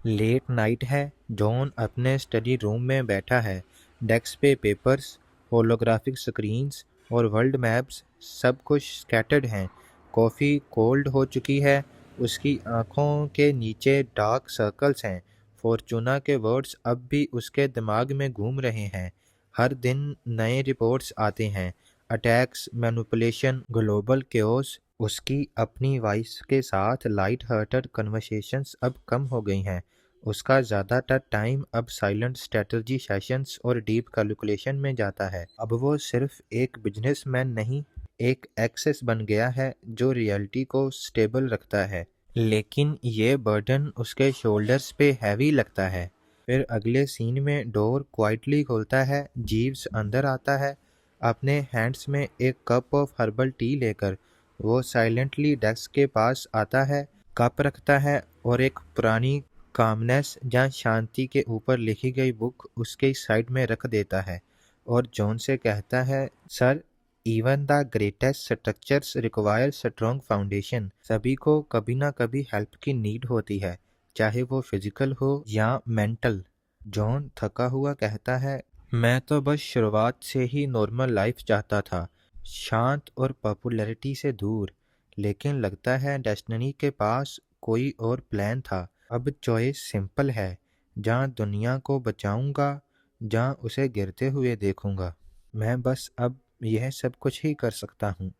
लेट नाइट है। जॉन अपने स्टडी रूम में बैठा है। डेस्क पे पेपर्स, होलोग्राफिक स्क्रीन्स और वर्ल्ड मैप्स, सब कुछ स्कैटर्ड हैं। कॉफ़ी कोल्ड हो चुकी है। उसकी आंखों के नीचे डार्क सर्कल्स हैं। फॉर्चूना के वर्ड्स अब भी उसके दिमाग में घूम रहे हैं। हर दिन नए रिपोर्ट्स आते हैं, अटैक्स, मैनिपुलेशन, ग्लोबल केओस। उसकी अपनी वॉइस के साथ लाइट हार्टेड कन्वर्सेशंस अब कम हो गई हैं। उसका ज़्यादातर टाइम अब साइलेंट स्ट्रेटजी सेशंस और डीप कैलकुलेशन में जाता है। अब वो सिर्फ एक बिजनेसमैन नहीं, एक एक्सेस बन गया है जो रियलिटी को स्टेबल रखता है। लेकिन ये बर्डन उसके शोल्डर्स पे हैवी लगता है। फिर अगले सीन में डोर क्वाइटली खुलता है। जीव्स अंदर आता है, अपने हैंड्स में एक कप ऑफ हर्बल टी लेकर। वो साइलेंटली डेस्क के पास आता है, कप रखता है और एक पुरानी कामनेस या शांति के ऊपर लिखी गई बुक उसके साइड में रख देता है और जॉन से कहता है, sir, even the greatest structures require strong foundation. सभी को कभी ना कभी हेल्प की नीड होती है, चाहे वो फिजिकल हो या मेंटल। जॉन थका हुआ कहता है, मैं तो बस शुरुआत से ही नॉर्मल लाइफ चाहता था, शांत और पॉपुलैरिटी से दूर, लेकिन लगता है डेस्टिनी के पास कोई और प्लान था। अब चॉइस सिंपल है, जहाँ दुनिया को बचाऊंगा, जहाँ उसे गिरते हुए देखूंगा। मैं बस अब यह सब कुछ ही कर सकता हूँ।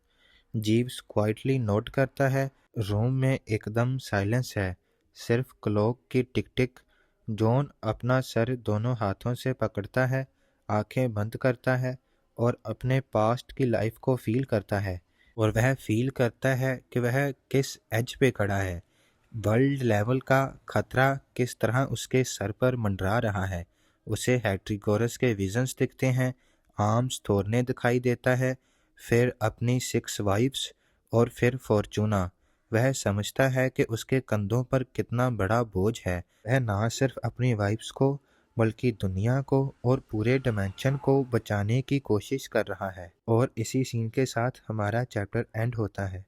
जीव्स क्वाइटली नोट करता है। रूम में एकदम साइलेंस है, सिर्फ क्लॉक की टिक टिक। जॉन अपना सर दोनों हाथों से पकड़ता है, आंखें बंद करता है और अपने पास्ट की लाइफ को फील करता है। और वह फील करता है कि वह किस एज पे खड़ा है। वर्ल्ड लेवल का खतरा किस तरह उसके सर पर मंडरा रहा है। उसे हैट्रिगोरस के विजन्स दिखते हैं, आर्म्स तोड़ने दिखाई देता है, फिर अपनी 6 वाइफ्स और फिर फॉर्चूना। वह समझता है कि उसके कंधों पर कितना बड़ा बोझ है। वह ना सिर्फ अपनी वाइफ्स को बल्कि दुनिया को और पूरे डिमेंशन को बचाने की कोशिश कर रहा है। और इसी सीन के साथ हमारा चैप्टर एंड होता है।